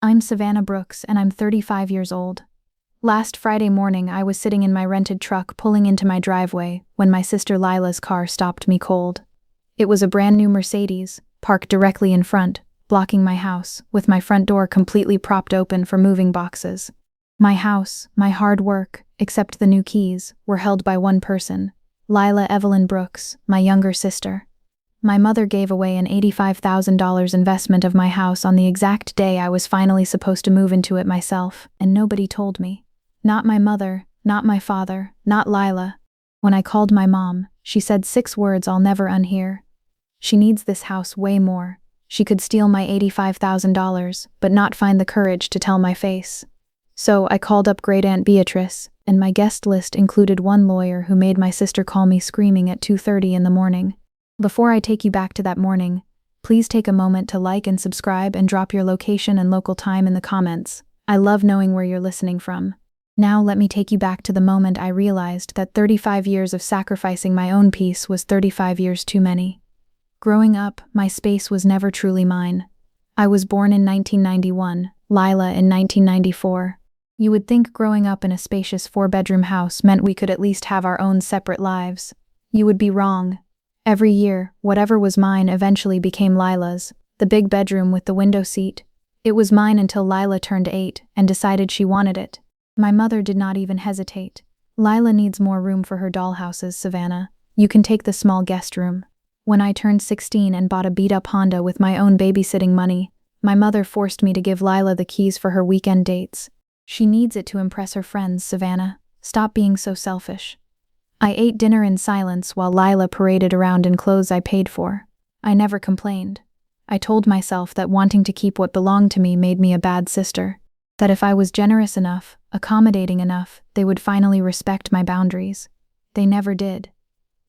I'm Savannah Brooks, and I'm 35 years old. Last Friday morning, I was sitting in my rented truck pulling into my driveway when my sister Lila's car stopped me cold. It was a brand new Mercedes, parked directly in front, blocking my house, with my front door completely propped open for moving boxes. My house, my hard work, except the new keys, were held by one person, Lila Evelyn Brooks, my younger sister. My mother gave away an $85,000 investment of my house on the exact day I was finally supposed to move into it myself, and nobody told me. Not my mother, not my father, not Lila. When I called my mom, she said 6 words I'll never unhear. She needs this house way more. She could steal my $85,000, but not find the courage to tell my face. So I called up Great Aunt Beatrice, and my guest list included one lawyer who made my sister call me screaming at 2:30 in the morning. Before I take you back to that morning, please take a moment to like and subscribe and drop your location and local time in the comments. I love knowing where you're listening from. Now let me take you back to the moment I realized that 35 years of sacrificing my own peace was 35 years too many. Growing up, my space was never truly mine. I was born in 1991, Lila in 1994. You would think growing up in a spacious 4-bedroom house meant we could at least have our own separate lives. You would be wrong. Every year, whatever was mine eventually became Lila's, the big bedroom with the window seat. It was mine until Lila turned 8 and decided she wanted it. My mother did not even hesitate. Lila needs more room for her dollhouses, Savannah. You can take the small guest room. When I turned 16 and bought a beat-up Honda with my own babysitting money, my mother forced me to give Lila the keys for her weekend dates. She needs it to impress her friends, Savannah. Stop being so selfish. I ate dinner in silence while Lila paraded around in clothes I paid for. I never complained. I told myself that wanting to keep what belonged to me made me a bad sister, that if I was generous enough, accommodating enough, they would finally respect my boundaries. They never did.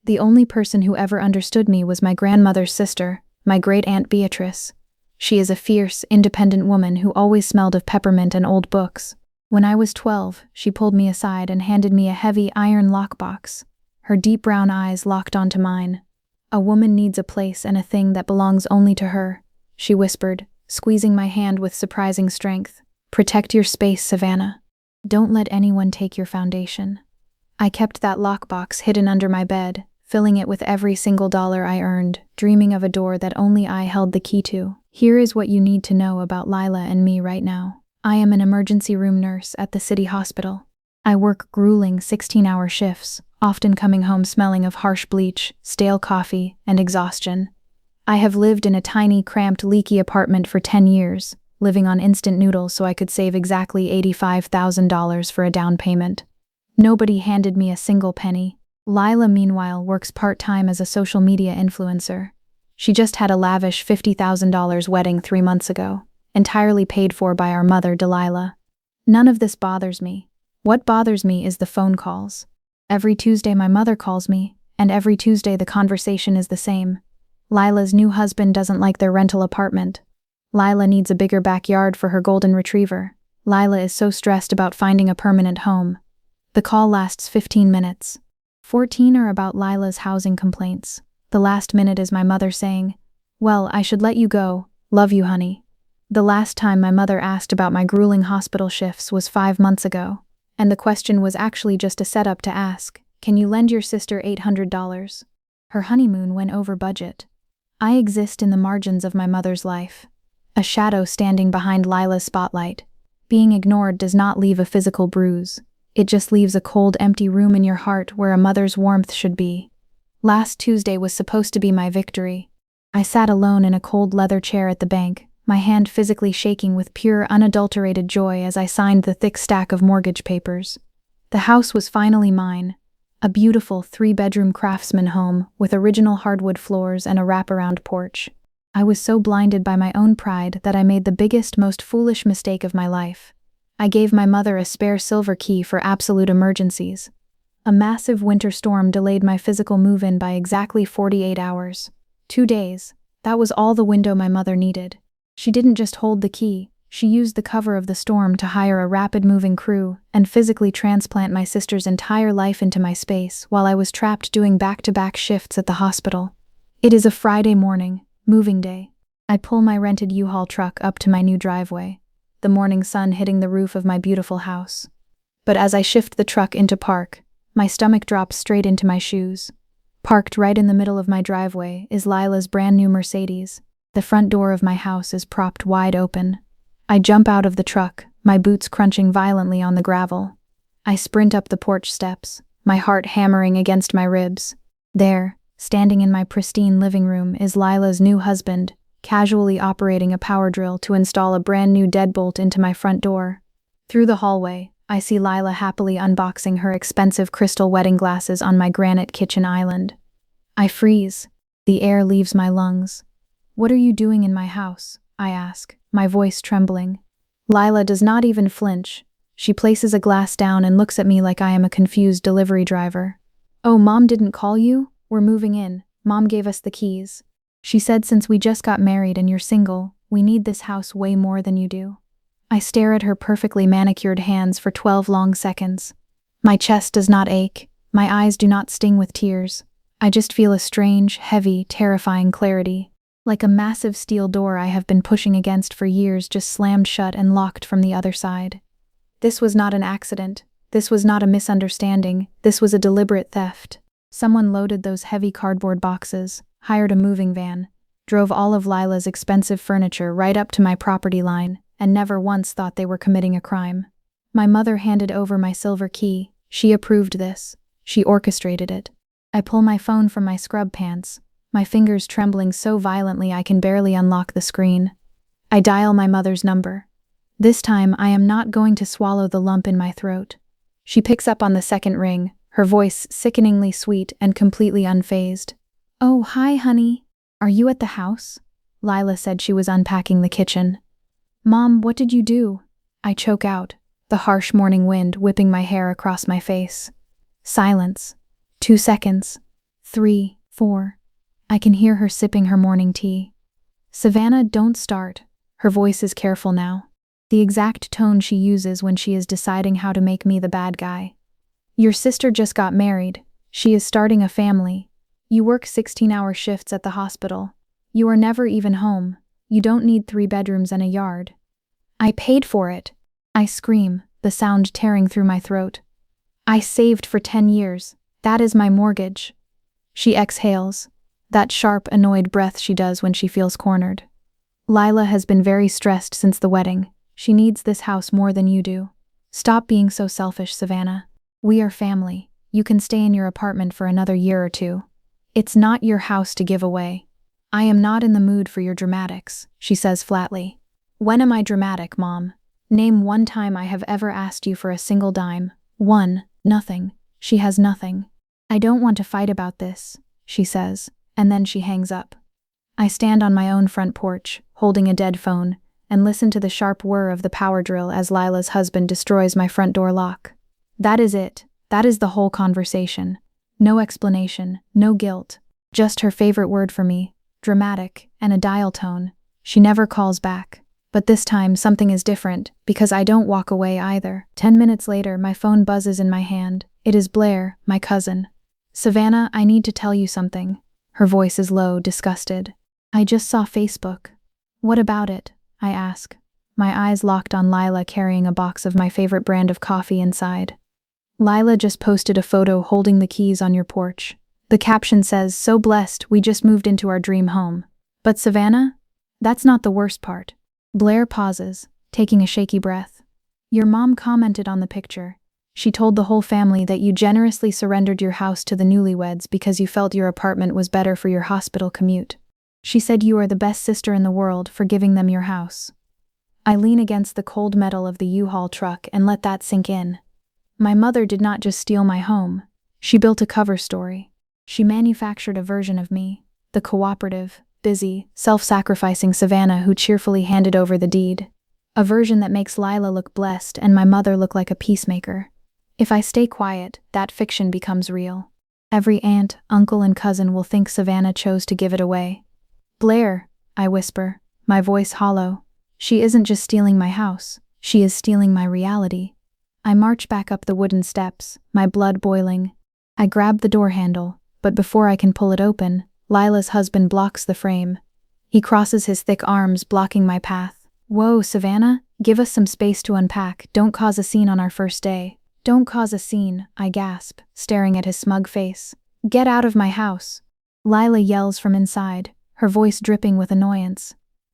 The only person who ever understood me was my grandmother's sister, my Great Aunt Beatrice. She is a fierce, independent woman who always smelled of peppermint and old books. When I was 12, she pulled me aside and handed me a heavy iron lockbox. Her deep brown eyes locked onto mine. "A woman needs a place and a thing that belongs only to her," she whispered, squeezing my hand with surprising strength. "Protect your space, Savannah. Don't let anyone take your foundation." I kept that lockbox hidden under my bed, filling it with every single dollar I earned, dreaming of a door that only I held the key to. Here is what you need to know about Lila and me right now. I am an emergency room nurse at the city hospital. I work grueling 16-hour shifts, often coming home smelling of harsh bleach, stale coffee, and exhaustion. I have lived in a tiny, cramped, leaky apartment for 10 years, living on instant noodles so I could save exactly $85,000 for a down payment. Nobody handed me a single penny. Lila, meanwhile, works part-time as a social media influencer. She just had a lavish $50,000 wedding 3 months ago, entirely paid for by our mother, Delilah. None of this bothers me. What bothers me is the phone calls. Every Tuesday my mother calls me, and every Tuesday the conversation is the same. Lila's new husband doesn't like their rental apartment. Lila needs a bigger backyard for her golden retriever. Lila is so stressed about finding a permanent home. The call lasts 15 minutes. 14 are about Lila's housing complaints. The last minute is my mother saying, "Well, I should let you go. Love you, honey." The last time my mother asked about my grueling hospital shifts was 5 months ago, and the question was actually just a setup to ask, "Can you lend your sister $800? Her honeymoon went over budget. I exist in the margins of my mother's life, a shadow standing behind Lila's spotlight. Being ignored does not leave a physical bruise. It just leaves a cold, empty room in your heart where a mother's warmth should be. Last Tuesday was supposed to be my victory. I sat alone in a cold leather chair at the bank, my hand physically shaking with pure, unadulterated joy as I signed the thick stack of mortgage papers. The house was finally mine, a beautiful 3-bedroom craftsman home with original hardwood floors and a wraparound porch. I was so blinded by my own pride that I made the biggest, most foolish mistake of my life. I gave my mother a spare silver key for absolute emergencies. A massive winter storm delayed my physical move-in by exactly 48 hours. 2 days. That was all the window my mother needed. She didn't just hold the key, she used the cover of the storm to hire a rapid-moving crew and physically transplant my sister's entire life into my space while I was trapped doing back-to-back shifts at the hospital. It is a Friday morning, moving day. I pull my rented U-Haul truck up to my new driveway. the morning sun hitting the roof of my beautiful house. But as I shift the truck into park, my stomach drops straight into my shoes. Parked right in the middle of my driveway is Lila's brand new Mercedes. The front door of my house is propped wide open. I jump out of the truck, my boots crunching violently on the gravel. I sprint up the porch steps, my heart hammering against my ribs. There, standing in my pristine living room, is Lila's new husband, casually operating a power drill to install a brand new deadbolt into my front door. Through the hallway, I see Lila happily unboxing her expensive crystal wedding glasses on my granite kitchen island. I freeze. The air leaves my lungs. "What are you doing in my house?" I ask, my voice trembling. Lila does not even flinch. She places a glass down and looks at me like I am a confused delivery driver. "Oh, Mom didn't call you? We're moving in. Mom gave us the keys. She said since we just got married and you're single, we need this house way more than you do." I stare at her perfectly manicured hands for 12 long seconds. My chest does not ache. My eyes do not sting with tears. I just feel a strange, heavy, terrifying clarity. Like a massive steel door I have been pushing against for years just slammed shut and locked from the other side. This was not an accident. This was not a misunderstanding. This was a deliberate theft. Someone loaded those heavy cardboard boxes, hired a moving van, drove all of Lila's expensive furniture right up to my property line, and never once thought they were committing a crime. My mother handed over my silver key. She approved this. She orchestrated it. I pull my phone from my scrub pants, my fingers trembling so violently I can barely unlock the screen. I dial my mother's number. This time I am not going to swallow the lump in my throat. She picks up on the second ring, her voice sickeningly sweet and completely unfazed. "Oh, hi, honey. Are you at the house?" Lila said she was unpacking the kitchen. "Mom, what did you do?" I choke out, the harsh morning wind whipping my hair across my face. Silence. 2 seconds. 3, 4. I can hear her sipping her morning tea. "Savannah, don't start." Her voice is careful now. The exact tone she uses when she is deciding how to make me the bad guy. "Your sister just got married. She is starting a family. You work 16-hour shifts at the hospital. You are never even home. You don't need 3 bedrooms and a yard." "I paid for it." I scream, the sound tearing through my throat. "I saved for 10 years. That is my mortgage." She exhales, that sharp, annoyed breath she does when she feels cornered. "Lila has been very stressed since the wedding. She needs this house more than you do. Stop being so selfish, Savannah. We are family. You can stay in your apartment for another year or 2. It's not your house to give away." "I am not in the mood for your dramatics," she says flatly. "When am I dramatic, Mom? Name one time I have ever asked you for a single dime." "One. Nothing." She has nothing. "I don't want to fight about this," she says, and then she hangs up. I stand on my own front porch, holding a dead phone, and listen to the sharp whir of the power drill as Lila's husband destroys my front door lock. That is it. That is the whole conversation. No explanation, no guilt. Just her favorite word for me, dramatic, and a dial tone. She never calls back. But this time something is different, because I don't walk away either. 10 minutes later, my phone buzzes in my hand. It is Blair, my cousin. "Savannah, I need to tell you something." Her voice is low, disgusted. "I just saw Facebook." "What about it?" I ask, my eyes locked on Lila carrying a box of my favorite brand of coffee inside. "Lila just posted a photo holding the keys on your porch. The caption says, 'So blessed, we just moved into our dream home.'" "But Savannah, that's not the worst part." Blair pauses, taking a shaky breath. "Your mom commented on the picture. She told the whole family that you generously surrendered your house to the newlyweds because you felt your apartment was better for your hospital commute. She said you are the best sister in the world for giving them your house." I lean against the cold metal of the U-Haul truck and let that sink in. My mother did not just steal my home. She built a cover story. She manufactured a version of me, the cooperative, busy, self-sacrificing Savannah who cheerfully handed over the deed. A version that makes Lila look blessed and my mother look like a peacemaker. If I stay quiet, that fiction becomes real. Every aunt, uncle, and cousin will think Savannah chose to give it away. "Blair," I whisper, my voice hollow. "She isn't just stealing my house. She is stealing my reality." I march back up the wooden steps, my blood boiling. I grab the door handle, but before I can pull it open, Lila's husband blocks the frame. He crosses his thick arms, blocking my path. Whoa, Savannah, give us some space to unpack. Don't cause a scene on our first day. Don't cause a scene, I gasp, staring at his smug face. Get out of my house. Lila yells from inside, her voice dripping with annoyance.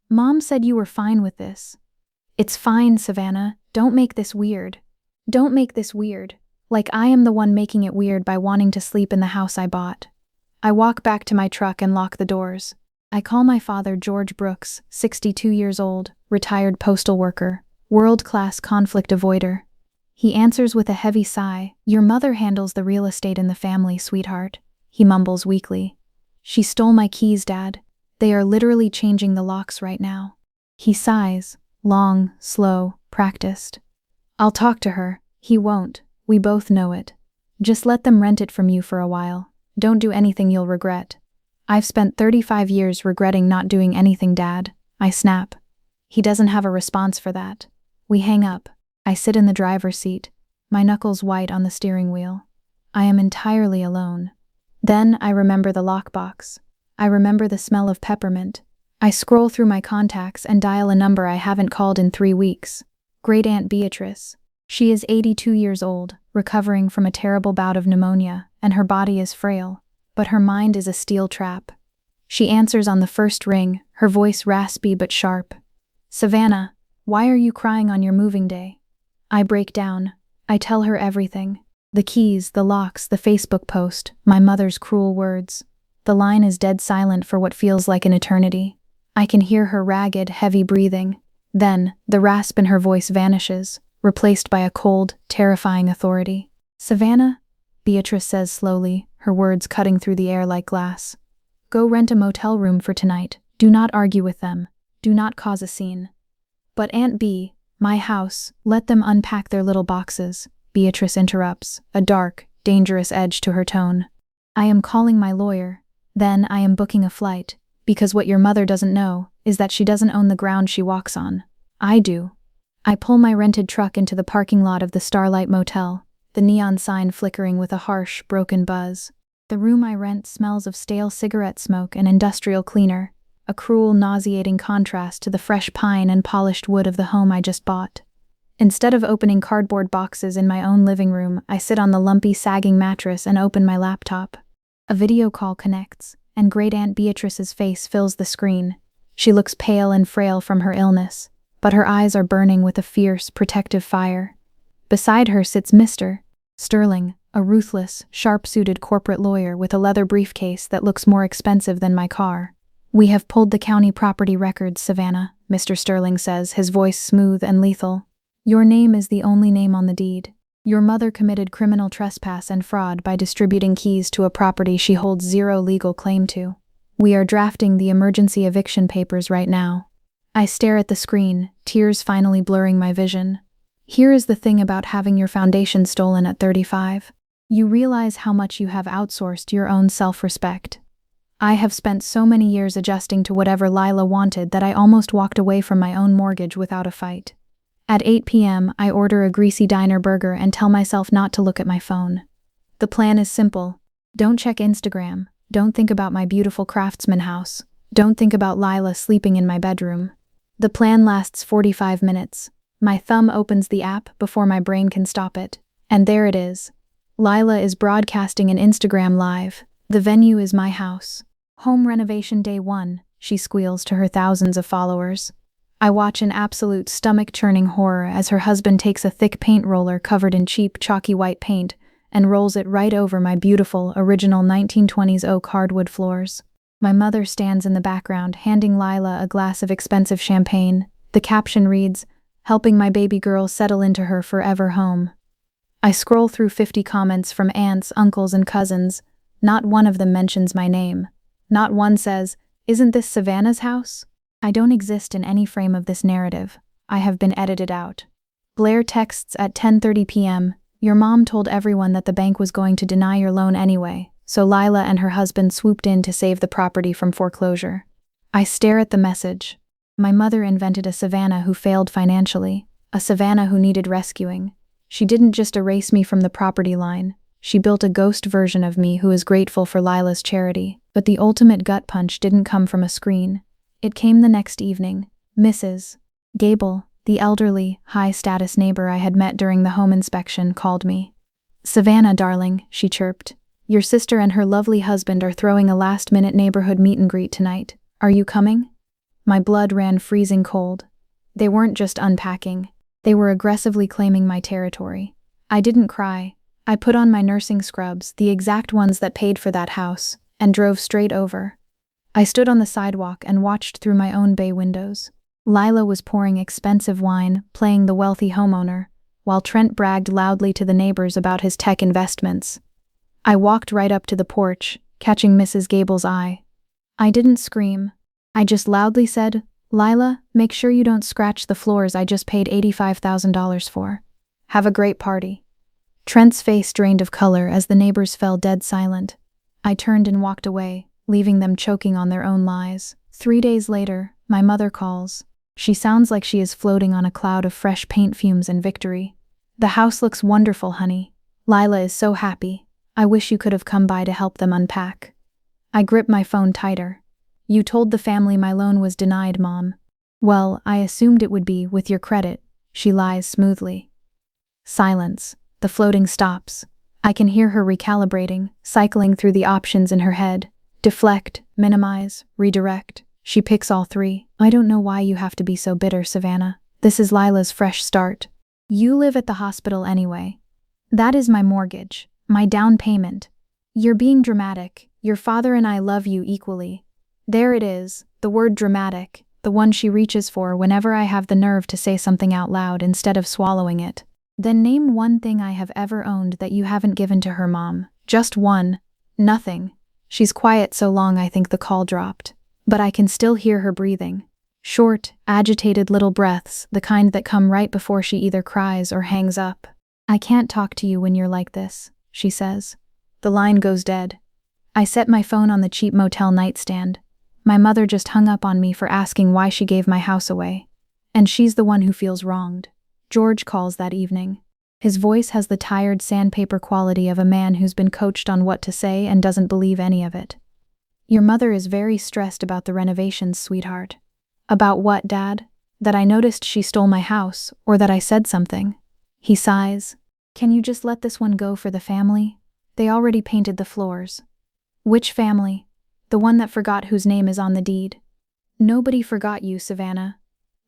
Mom said you were fine with this. It's fine, Savannah. Don't make this weird. Don't make this weird. Like I am the one making it weird by wanting to sleep in the house I bought. I walk back to my truck and lock the doors. I call my father George Brooks, 62 years old, retired postal worker, world-class conflict avoider. He answers with a heavy sigh. Your mother handles the real estate in the family, sweetheart, he mumbles weakly. She stole my keys, Dad. They are literally changing the locks right now. He sighs, long, slow, practiced. I'll talk to her. He won't. We both know it. Just let them rent it from you for a while. Don't do anything you'll regret. I've spent 35 years regretting not doing anything, Dad. I snap. He doesn't have a response for that. We hang up. I sit in the driver's seat, my knuckles white on the steering wheel. I am entirely alone. Then I remember the lockbox. I remember the smell of peppermint. I scroll through my contacts and dial a number I haven't called in 3 weeks. Great Aunt Beatrice. She is 82 years old, recovering from a terrible bout of pneumonia, and her body is frail, but her mind is a steel trap. She answers on the first ring, her voice raspy but sharp. Savannah, why are you crying on your moving day? I break down. I tell her everything. The keys, the locks, the Facebook post, my mother's cruel words. The line is dead silent for what feels like an eternity. I can hear her ragged, heavy breathing. Then, the rasp in her voice vanishes, replaced by a cold, terrifying authority. Savannah, Beatrice says slowly, her words cutting through the air like glass. Go rent a motel room for tonight. Do not argue with them. Do not cause a scene. But Aunt B, my house, let them unpack their little boxes, Beatrice interrupts, a dark, dangerous edge to her tone. I am calling my lawyer. Then I am booking a flight, because what your mother doesn't know is that she doesn't own the ground she walks on. I do. I pull my rented truck into the parking lot of the Starlight Motel, the neon sign flickering with a harsh, broken buzz. The room I rent smells of stale cigarette smoke and industrial cleaner, a cruel, nauseating contrast to the fresh pine and polished wood of the home I just bought. Instead of opening cardboard boxes in my own living room, I sit on the lumpy, sagging mattress and open my laptop. A video call connects, and Great Aunt Beatrice's face fills the screen. She looks pale and frail from her illness, but her eyes are burning with a fierce, protective fire. Beside her sits Mr. Sterling, a ruthless, sharp-suited corporate lawyer with a leather briefcase that looks more expensive than my car. We have pulled the county property records, Savannah, Mr. Sterling says, his voice smooth and lethal. Your name is the only name on the deed. Your mother committed criminal trespass and fraud by distributing keys to a property she holds zero legal claim to. We are drafting the emergency eviction papers right now. I stare at the screen, tears finally blurring my vision. Here is the thing about having your foundation stolen at 35. You realize how much you have outsourced your own self-respect. I have spent so many years adjusting to whatever Lila wanted that I almost walked away from my own mortgage without a fight. At 8 p.m., I order a greasy diner burger and tell myself not to look at my phone. The plan is simple. Don't check Instagram. Don't think about my beautiful craftsman house. Don't think about Lila sleeping in my bedroom. The plan lasts 45 minutes. My thumb opens the app before my brain can stop it. And there it is. Lila is broadcasting an Instagram live. The venue is my house. Home renovation day 1, she squeals to her thousands of followers. I watch in absolute stomach-churning horror as her husband takes a thick paint roller covered in cheap, chalky white paint and rolls it right over my beautiful, original 1920s oak hardwood floors. My mother stands in the background, handing Lila a glass of expensive champagne. The caption reads, "Helping my baby girl settle into her forever home." I scroll through 50 comments from aunts, uncles, and cousins. Not one of them mentions my name. Not one says, "Isn't this Savannah's house?" I don't exist in any frame of this narrative. I have been edited out. Blair texts at 10:30 p.m., "Your mom told everyone that the bank was going to deny your loan anyway, so Lila and her husband swooped in to save the property from foreclosure." I stare at the message. My mother invented a Savannah who failed financially, a Savannah who needed rescuing. She didn't just erase me from the property line. She built a ghost version of me who is grateful for Lila's charity. But the ultimate gut punch didn't come from a screen. It came the next evening. Mrs. Gable, the elderly, high-status neighbor I had met during the home inspection, called me. "Savannah, darling," she chirped. "Your sister and her lovely husband are throwing a last-minute neighborhood meet-and-greet tonight. Are you coming?" My blood ran freezing cold. They weren't just unpacking. They were aggressively claiming my territory. I didn't cry. I put on my nursing scrubs, the exact ones that paid for that house, and drove straight over. I stood on the sidewalk and watched through my own bay windows. Lila was pouring expensive wine, playing the wealthy homeowner, while Trent bragged loudly to the neighbors about his tech investments. I walked right up to the porch, catching Mrs. Gable's eye. I didn't scream. I just loudly said, "Lila, make sure you don't scratch the floors I just paid $85,000 for. Have a great party." Trent's face drained of color as the neighbors fell dead silent. I turned and walked away, leaving them choking on their own lies. 3 days later, my mother calls. She sounds like she is floating on a cloud of fresh paint fumes and victory. "The house looks wonderful, honey. Lila is so happy. I wish you could have come by to help them unpack." I gripped my phone tighter. "You told the family my loan was denied, Mom." "Well, I assumed it would be, with your credit," she lies smoothly. Silence. The floating stops. I can hear her recalibrating, cycling through the options in her head. Deflect, minimize, redirect. She picks all three. "I don't know why you have to be so bitter, Savannah. This is Lila's fresh start. You live at the hospital anyway. That is my mortgage, my down payment. You're being dramatic. Your father and I love you equally." There it is, the word dramatic, the one she reaches for whenever I have the nerve to say something out loud instead of swallowing it. "Then name one thing I have ever owned that you haven't given to her, Mom. Just one." "Nothing." She's quiet so long I think the call dropped. But I can still hear her breathing. Short, agitated little breaths, the kind that come right before she either cries or hangs up. "I can't talk to you when you're like this," she says. The line goes dead. I set my phone on the cheap motel nightstand. My mother just hung up on me for asking why she gave my house away. And she's the one who feels wronged. George calls that evening. His voice has the tired sandpaper quality of a man who's been coached on what to say and doesn't believe any of it. "Your mother is very stressed about the renovations, sweetheart." "About what, Dad? That I noticed she stole my house, or that I said something?" He sighs. "Can you just let this one go for the family? They already painted the floors." "Which family?" "The one that forgot whose name is on the deed." "Nobody forgot you, Savannah.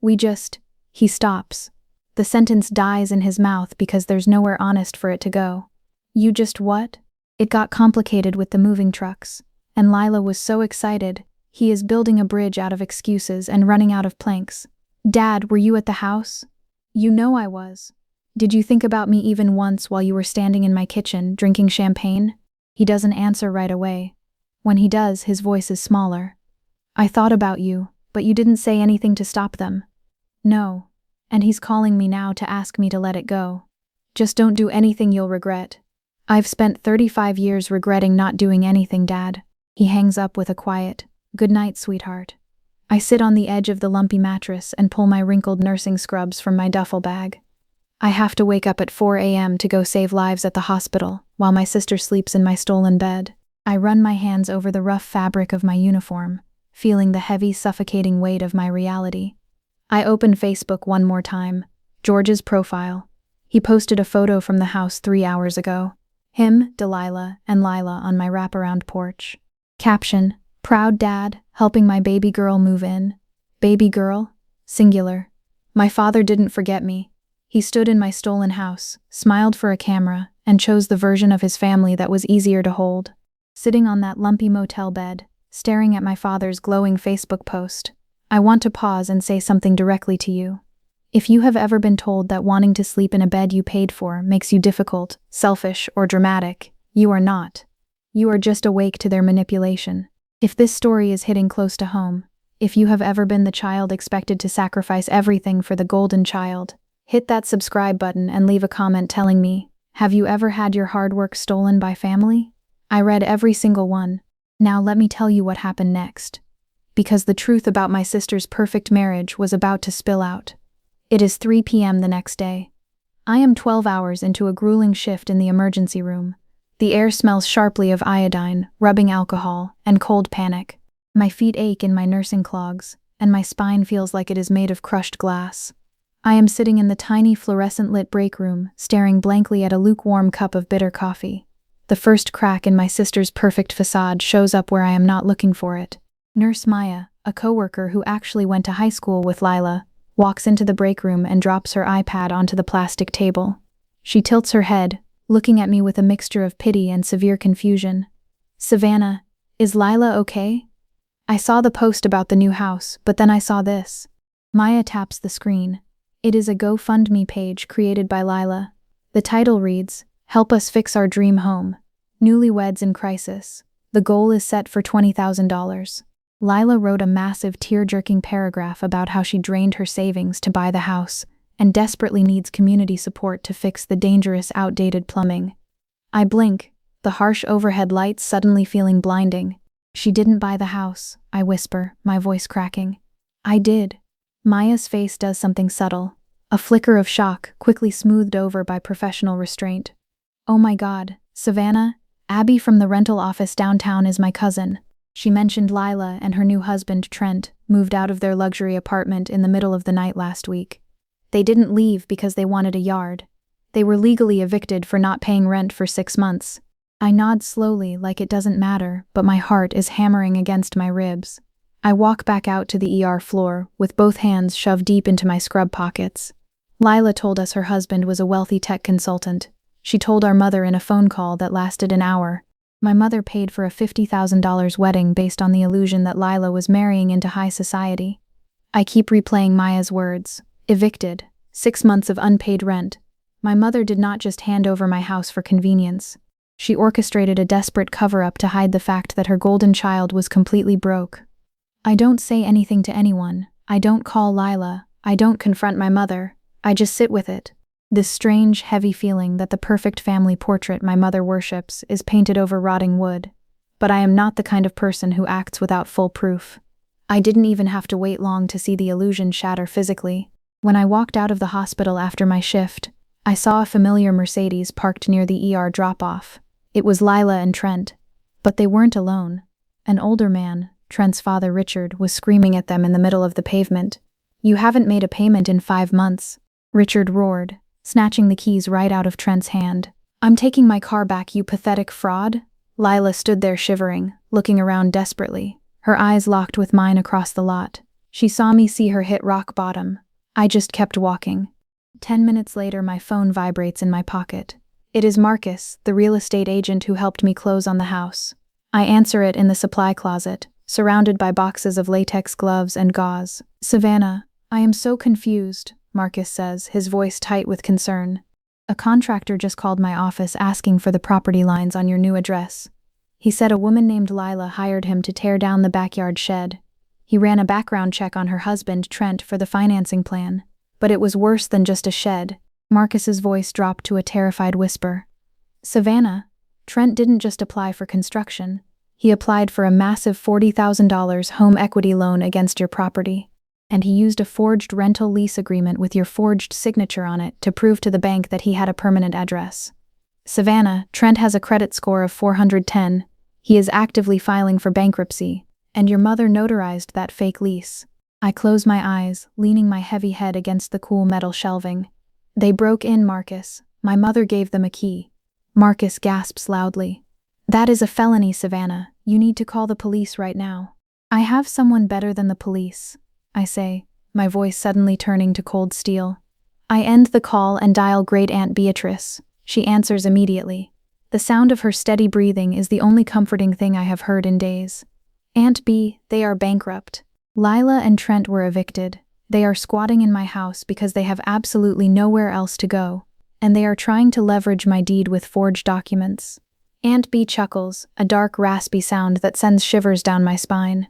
We just—" He stops. The sentence dies in his mouth because there's nowhere honest for it to go. "You just what?" "It got complicated with the moving trucks. And Lila was so excited. He is building a bridge out of excuses and running out of planks." "Dad, were you at the house?" "You know I was." "Did you think about me even once while you were standing in my kitchen, drinking champagne?" He doesn't answer right away. When he does, his voice is smaller. "I thought about you, but you didn't say anything to stop them." "No. And he's calling me now to ask me to let it go. Just don't do anything you'll regret." "I've spent 35 years regretting not doing anything, Dad." He hangs up with a quiet, "Good night, sweetheart." I sit on the edge of the lumpy mattress and pull my wrinkled nursing scrubs from my duffel bag. I have to wake up at 4 a.m. to go save lives at the hospital, while my sister sleeps in my stolen bed. I run my hands over the rough fabric of my uniform, feeling the heavy, suffocating weight of my reality. I open Facebook one more time. George's profile. He posted a photo from the house 3 hours ago. Him, Delilah, and Lila on my wraparound porch. Caption: "Proud dad, helping my baby girl move in." Baby girl? Singular. My father didn't forget me. He stood in my stolen house, smiled for a camera, and chose the version of his family that was easier to hold. Sitting on that lumpy motel bed, staring at my father's glowing Facebook post, I want to pause and say something directly to you. If you have ever been told that wanting to sleep in a bed you paid for makes you difficult, selfish, or dramatic, you are not. You are just awake to their manipulation. If this story is hitting close to home, if you have ever been the child expected to sacrifice everything for the golden child, hit that subscribe button and leave a comment telling me, have you ever had your hard work stolen by family? I read every single one. Now let me tell you what happened next. Because the truth about my sister's perfect marriage was about to spill out. It is 3 p.m. the next day. I am 12 hours into a grueling shift in the emergency room. The air smells sharply of iodine, rubbing alcohol, and cold panic. My feet ache in my nursing clogs, and my spine feels like it is made of crushed glass. I am sitting in the tiny fluorescent-lit break room, staring blankly at a lukewarm cup of bitter coffee. The first crack in my sister's perfect facade shows up where I am not looking for it. Nurse Maya, a coworker who actually went to high school with Lila, walks into the break room and drops her iPad onto the plastic table. She tilts her head, looking at me with a mixture of pity and severe confusion. "Savannah, is Lila okay?" I saw the post about the new house, but then I saw this. Maya taps the screen. It is a GoFundMe page created by Lila. The title reads, "Help us fix our dream home. Newlyweds in crisis. The goal is set for $20,000. Lila wrote a massive tear-jerking paragraph about how she drained her savings to buy the house and desperately needs community support to fix the dangerous, outdated plumbing. I blink, the harsh overhead lights suddenly feeling blinding. "She didn't buy the house," I whisper, my voice cracking. "I did." Maya's face does something subtle, a flicker of shock quickly smoothed over by professional restraint. "Oh my God, Savannah, Abby from the rental office downtown is my cousin." She mentioned Lila and her new husband, Trent, moved out of their luxury apartment in the middle of the night last week. They didn't leave because they wanted a yard. They were legally evicted for not paying rent for 6 months. I nod slowly, like it doesn't matter, but my heart is hammering against my ribs. I walk back out to the ER floor, with both hands shoved deep into my scrub pockets. Lila told us her husband was a wealthy tech consultant. She told our mother in a phone call that lasted an hour. My mother paid for a $50,000 wedding based on the illusion that Lila was marrying into high society. I keep replaying Maya's words. Evicted. 6 months of unpaid rent. My mother did not just hand over my house for convenience. She orchestrated a desperate cover-up to hide the fact that her golden child was completely broke. I don't say anything to anyone. I don't call Lila. I don't confront my mother. I just sit with it. This strange, heavy feeling that the perfect family portrait my mother worships is painted over rotting wood. But I am not the kind of person who acts without full proof. I didn't even have to wait long to see the illusion shatter physically. When I walked out of the hospital after my shift, I saw a familiar Mercedes parked near the ER drop-off. It was Lila and Trent. But they weren't alone. An older man, Trent's father Richard, was screaming at them in the middle of the pavement. "You haven't made a payment in 5 months. Richard roared, snatching the keys right out of Trent's hand. "I'm taking my car back, you pathetic fraud." Lila stood there shivering, looking around desperately, her eyes locked with mine across the lot. She saw me see her hit rock bottom. I just kept walking. 10 minutes later, my phone vibrates in my pocket. It is Marcus, the real estate agent who helped me close on the house. I answer it in the supply closet, surrounded by boxes of latex gloves and gauze. "Savannah, I am so confused," Marcus says, his voice tight with concern. "A contractor just called my office asking for the property lines on your new address. He said a woman named Lila hired him to tear down the backyard shed. He ran a background check on her husband, Trent, for the financing plan. But it was worse than just a shed." Marcus's voice dropped to a terrified whisper. "Savannah, Trent didn't just apply for construction. He applied for a massive $40,000 home equity loan against your property. And he used a forged rental lease agreement with your forged signature on it to prove to the bank that he had a permanent address. Savannah, Trent has a credit score of 410. He is actively filing for bankruptcy, and your mother notarized that fake lease." I close my eyes, leaning my heavy head against the cool metal shelving. "They broke in, Marcus. My mother gave them a key." Marcus gasps loudly. "That is a felony, Savannah. You need to call the police right now." "I have someone better than the police," I say, my voice suddenly turning to cold steel. I end the call and dial Great Aunt Beatrice. She answers immediately. The sound of her steady breathing is the only comforting thing I have heard in days. "Aunt B, they are bankrupt. Lila and Trent were evicted. They are squatting in my house because they have absolutely nowhere else to go, and they are trying to leverage my deed with forged documents." Aunt B chuckles, a dark, raspy sound that sends shivers down my spine.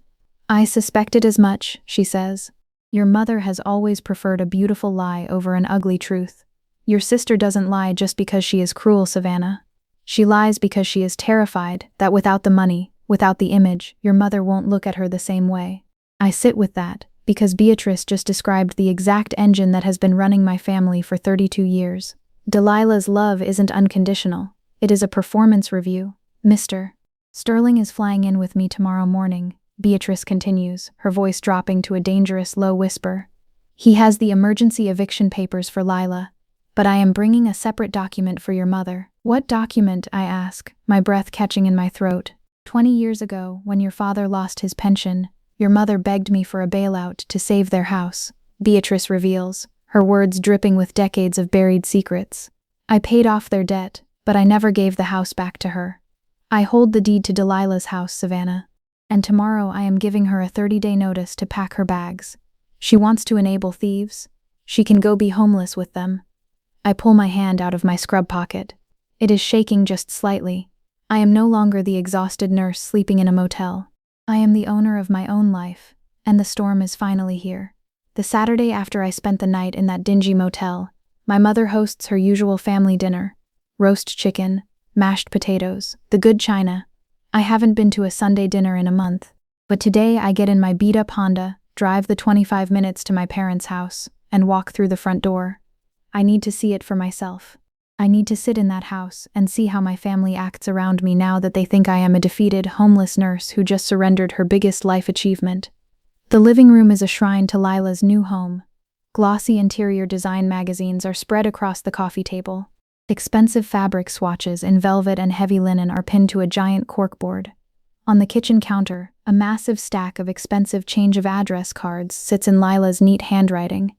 "I suspected as much," she says. "Your mother has always preferred a beautiful lie over an ugly truth. Your sister doesn't lie just because she is cruel, Savannah. She lies because she is terrified that without the money, without the image, your mother won't look at her the same way." I sit with that, because Beatrice just described the exact engine that has been running my family for 32 years. Delilah's love isn't unconditional. It is a performance review. Mr. Sterling is flying in with me tomorrow morning. Beatrice continues, her voice dropping to a dangerous low whisper. He has the emergency eviction papers for Lila, but I am bringing a separate document for your mother. What document? I ask, my breath catching in my throat. 20 years ago, when your father lost his pension, your mother begged me for a bailout to save their house, Beatrice reveals, her words dripping with decades of buried secrets. I paid off their debt, but I never gave the house back to her. I hold the deed to Delilah's house, Savannah, and tomorrow I am giving her a 30-day notice to pack her bags. She wants to enable thieves. She can go be homeless with them. I pull my hand out of my scrub pocket. It is shaking just slightly. I am no longer the exhausted nurse sleeping in a motel. I am the owner of my own life, and the storm is finally here. The Saturday after I spent the night in that dingy motel, my mother hosts her usual family dinner. Roast chicken, mashed potatoes, the good china. I haven't been to a Sunday dinner in a month, but today I get in my beat-up Honda, drive the 25 minutes to my parents' house, and walk through the front door. I need to see it for myself. I need to sit in that house and see how my family acts around me now that they think I am a defeated, homeless nurse who just surrendered her biggest life achievement. The living room is a shrine to Lila's new home. Glossy interior design magazines are spread across the coffee table. Expensive fabric swatches in velvet and heavy linen are pinned to a giant corkboard. On the kitchen counter, a massive stack of expensive change of address cards sits in Lila's neat handwriting.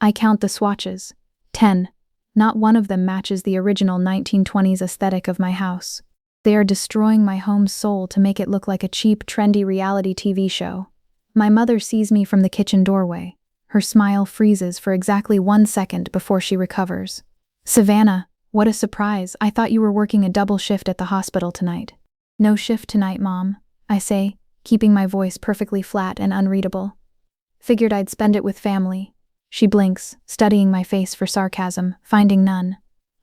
I count the swatches. 10. Not one of them matches the original 1920s aesthetic of my house. They are destroying my home's soul to make it look like a cheap, trendy reality TV show. My mother sees me from the kitchen doorway. Her smile freezes for exactly 1 second before she recovers. Savannah, what a surprise. I thought you were working a double shift at the hospital tonight. No shift tonight, Mom, I say, keeping my voice perfectly flat and unreadable. Figured I'd spend it with family. She blinks, studying my face for sarcasm, finding none.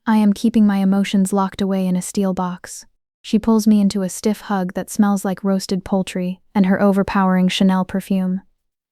I am keeping my emotions locked away in a steel box. She pulls me into a stiff hug that smells like roasted poultry and her overpowering Chanel perfume.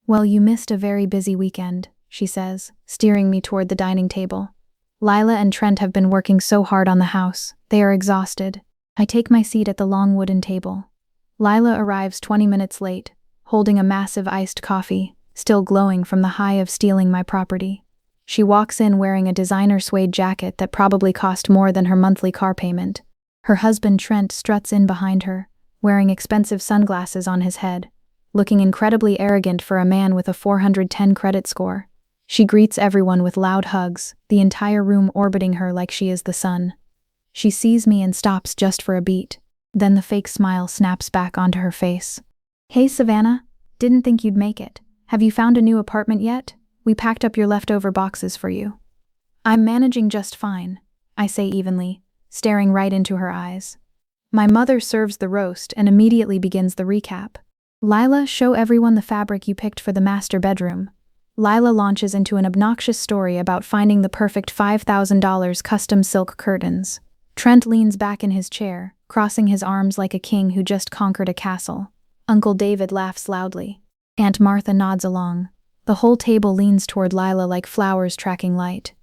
Well, you missed a very busy weekend, she says, steering me toward the dining table. Lila and Trent have been working so hard on the house. They are exhausted. I take my seat at the long wooden table. Lila arrives 20 minutes late, holding a massive iced coffee, still glowing from the high of stealing my property. She walks in wearing a designer suede jacket that probably cost more than her monthly car payment. Her husband Trent struts in behind her, wearing expensive sunglasses on his head, looking incredibly arrogant for a man with a 410 credit score. She greets everyone with loud hugs, the entire room orbiting her like she is the sun. She sees me and stops just for a beat. Then the fake smile snaps back onto her face. Hey Savannah, didn't think you'd make it. Have you found a new apartment yet? We packed up your leftover boxes for you. I'm managing just fine, I say evenly, staring right into her eyes. My mother serves the roast and immediately begins the recap. Lila, show everyone the fabric you picked for the master bedroom. Lila launches into an obnoxious story about finding the perfect $5,000 custom silk curtains. Trent leans back in his chair, crossing his arms like a king who just conquered a castle. Uncle David laughs loudly. Aunt Martha nods along. The whole table leans toward Lila like flowers tracking light.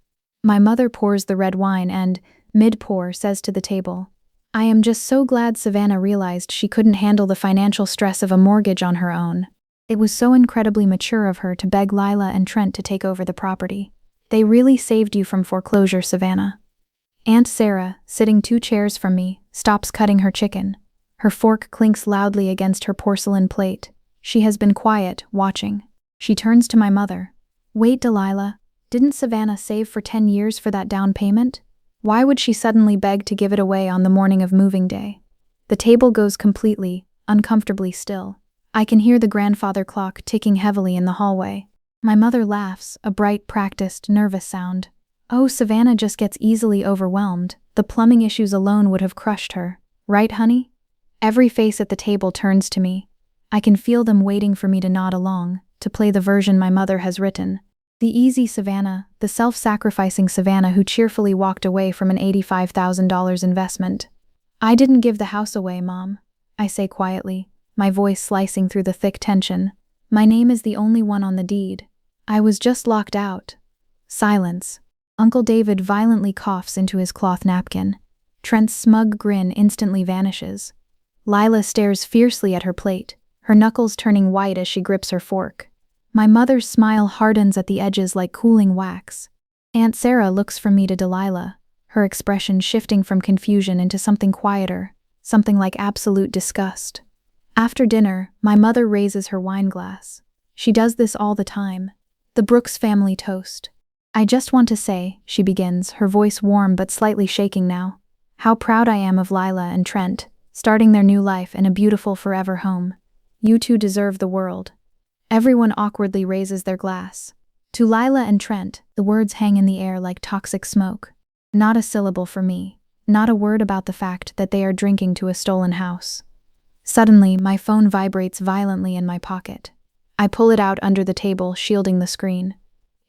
My mother pours the red wine and, mid-pour, says to the table, I am just so glad Savannah realized she couldn't handle the financial stress of a mortgage on her own. It was so incredibly mature of her to beg Lila and Trent to take over the property. They really saved you from foreclosure, Savannah. Aunt Sarah, sitting 2 chairs from me, stops cutting her chicken. Her fork clinks loudly against her porcelain plate. She has been quiet, watching. She turns to my mother. Wait, Delilah, didn't Savannah save for 10 years for that down payment? Why would she suddenly beg to give it away on the morning of moving day? The table goes completely, uncomfortably still. I can hear the grandfather clock ticking heavily in the hallway. My mother laughs, a bright, practiced, nervous sound. Oh, Savannah just gets easily overwhelmed. The plumbing issues alone would have crushed her. Right, honey? Every face at the table turns to me. I can feel them waiting for me to nod along, to play the version my mother has written. The easy Savannah, the self-sacrificing Savannah who cheerfully walked away from an $85,000 investment. I didn't give the house away, Mom, I say quietly, my voice slicing through the thick tension. My name is the only one on the deed. I was just locked out. Silence. Uncle David violently coughs into his cloth napkin. Trent's smug grin instantly vanishes. Lila stares fiercely at her plate, her knuckles turning white as she grips her fork. My mother's smile hardens at the edges like cooling wax. Aunt Sarah looks from me to Delilah, her expression shifting from confusion into something quieter, something like absolute disgust. After dinner, my mother raises her wine glass. She does this all the time. The Brooks family toast. "I just want to say," she begins, her voice warm but slightly shaking now, "how proud I am of Lila and Trent, starting their new life in a beautiful forever home. You two deserve the world." Everyone awkwardly raises their glass. To Lila and Trent, the words hang in the air like toxic smoke. Not a syllable for me, not a word about the fact that they are drinking to a stolen house. Suddenly, my phone vibrates violently in my pocket. I pull it out under the table, shielding the screen.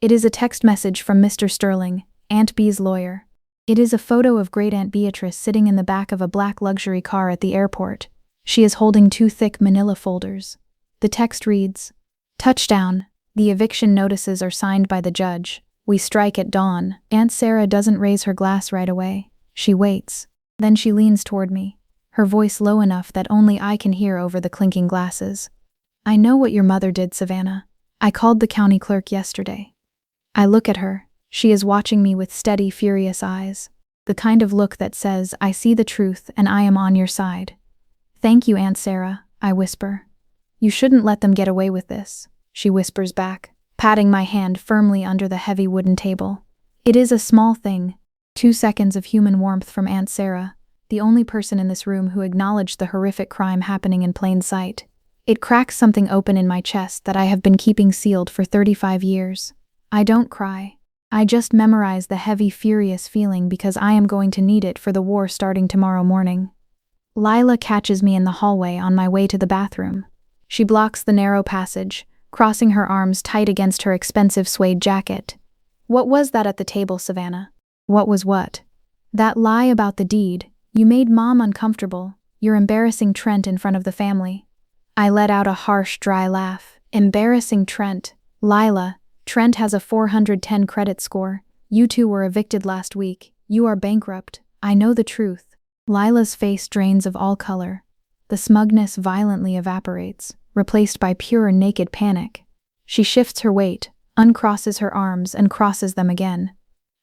It is a text message from Mr. Sterling, Aunt Bee's lawyer. It is a photo of Great Aunt Beatrice sitting in the back of a black luxury car at the airport. She is holding 2 thick manila folders. The text reads, "Touchdown. The eviction notices are signed by the judge. We strike at dawn." Aunt Sarah doesn't raise her glass right away. She waits. Then she leans toward me, her voice low enough that only I can hear over the clinking glasses. "I know what your mother did, Savannah. I called the county clerk yesterday." I look at her. She is watching me with steady, furious eyes. The kind of look that says, "I see the truth and I am on your side." "Thank you, Aunt Sarah," I whisper. "You shouldn't let them get away with this," she whispers back, patting my hand firmly under the heavy wooden table. It is a small thing. 2 seconds of human warmth from Aunt Sarah, the only person in this room who acknowledged the horrific crime happening in plain sight. It cracks something open in my chest that I have been keeping sealed for 35 years. I don't cry. I just memorize the heavy, furious feeling because I am going to need it for the war starting tomorrow morning. Lila catches me in the hallway on my way to the bathroom. She blocks the narrow passage, crossing her arms tight against her expensive suede jacket. "What was that at the table, Savannah?" "What was what?" "That lie about the deed. You made Mom uncomfortable. You're embarrassing Trent in front of the family." I let out a harsh, dry laugh. Embarrassing Trent. Lila, Trent has a 410 credit score. You two were evicted last week. You are bankrupt. I know the truth. Lila's face drains of all color. The smugness violently evaporates, replaced by pure naked panic. She shifts her weight, uncrosses her arms, and crosses them again.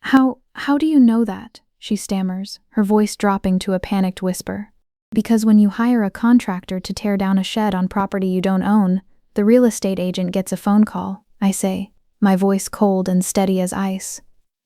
How do you know that?" she stammers, her voice dropping to a panicked whisper. "Because when you hire a contractor to tear down a shed on property you don't own, the real estate agent gets a phone call," I say, my voice cold and steady as ice.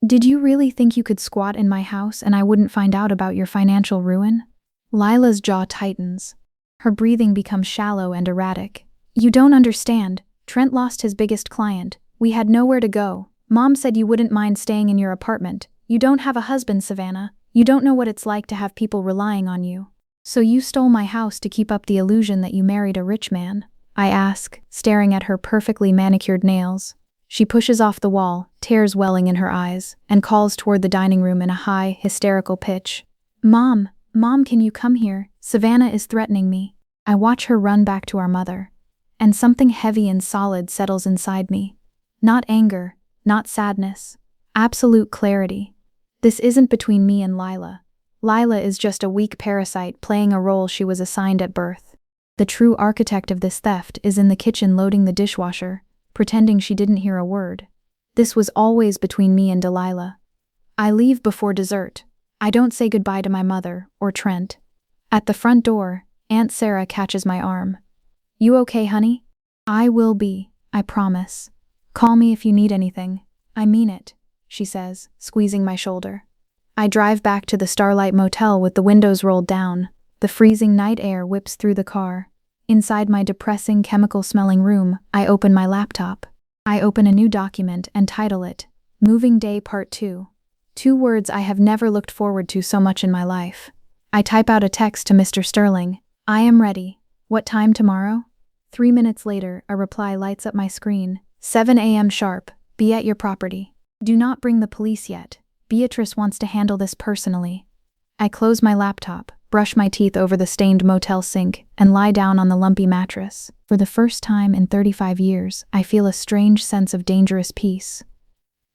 "Did you really think you could squat in my house and I wouldn't find out about your financial ruin?" Lila's jaw tightens. Her breathing becomes shallow and erratic. "You don't understand. Trent lost his biggest client. We had nowhere to go. Mom said you wouldn't mind staying in your apartment. You don't have a husband, Savannah. You don't know what it's like to have people relying on you. So you stole my house to keep up the illusion that you married a rich man?" I ask, staring at her perfectly manicured nails. She pushes off the wall, tears welling in her eyes, and calls toward the dining room in a high, hysterical pitch. Mom, can you come here? Savannah is threatening me." I watch her run back to our mother, and something heavy and solid settles inside me. Not anger, not sadness. Absolute clarity. This isn't between me and Lila. Lila is just a weak parasite playing a role she was assigned at birth. The true architect of this theft is in the kitchen loading the dishwasher, pretending she didn't hear a word. This was always between me and Delilah. I leave before dessert. I don't say goodbye to my mother or Trent. At the front door, Aunt Sarah catches my arm. "You okay, honey?" "I will be, I promise. Call me if you need anything. I mean it," she says, squeezing my shoulder. I drive back to the Starlight Motel with the windows rolled down. The freezing night air whips through the car. Inside my depressing, chemical-smelling room, I open my laptop. I open a new document and title it, Moving Day Part 2. 2 words I have never looked forward to so much in my life. I type out a text to Mr. Sterling. "I am ready. What time tomorrow?" 3 minutes later, a reply lights up my screen. 7 a.m. sharp. Be at your property. Do not bring the police yet. Beatrice wants to handle this personally. I close my laptop, brush my teeth over the stained motel sink, and lie down on the lumpy mattress. For the first time in 35 years, I feel a strange sense of dangerous peace.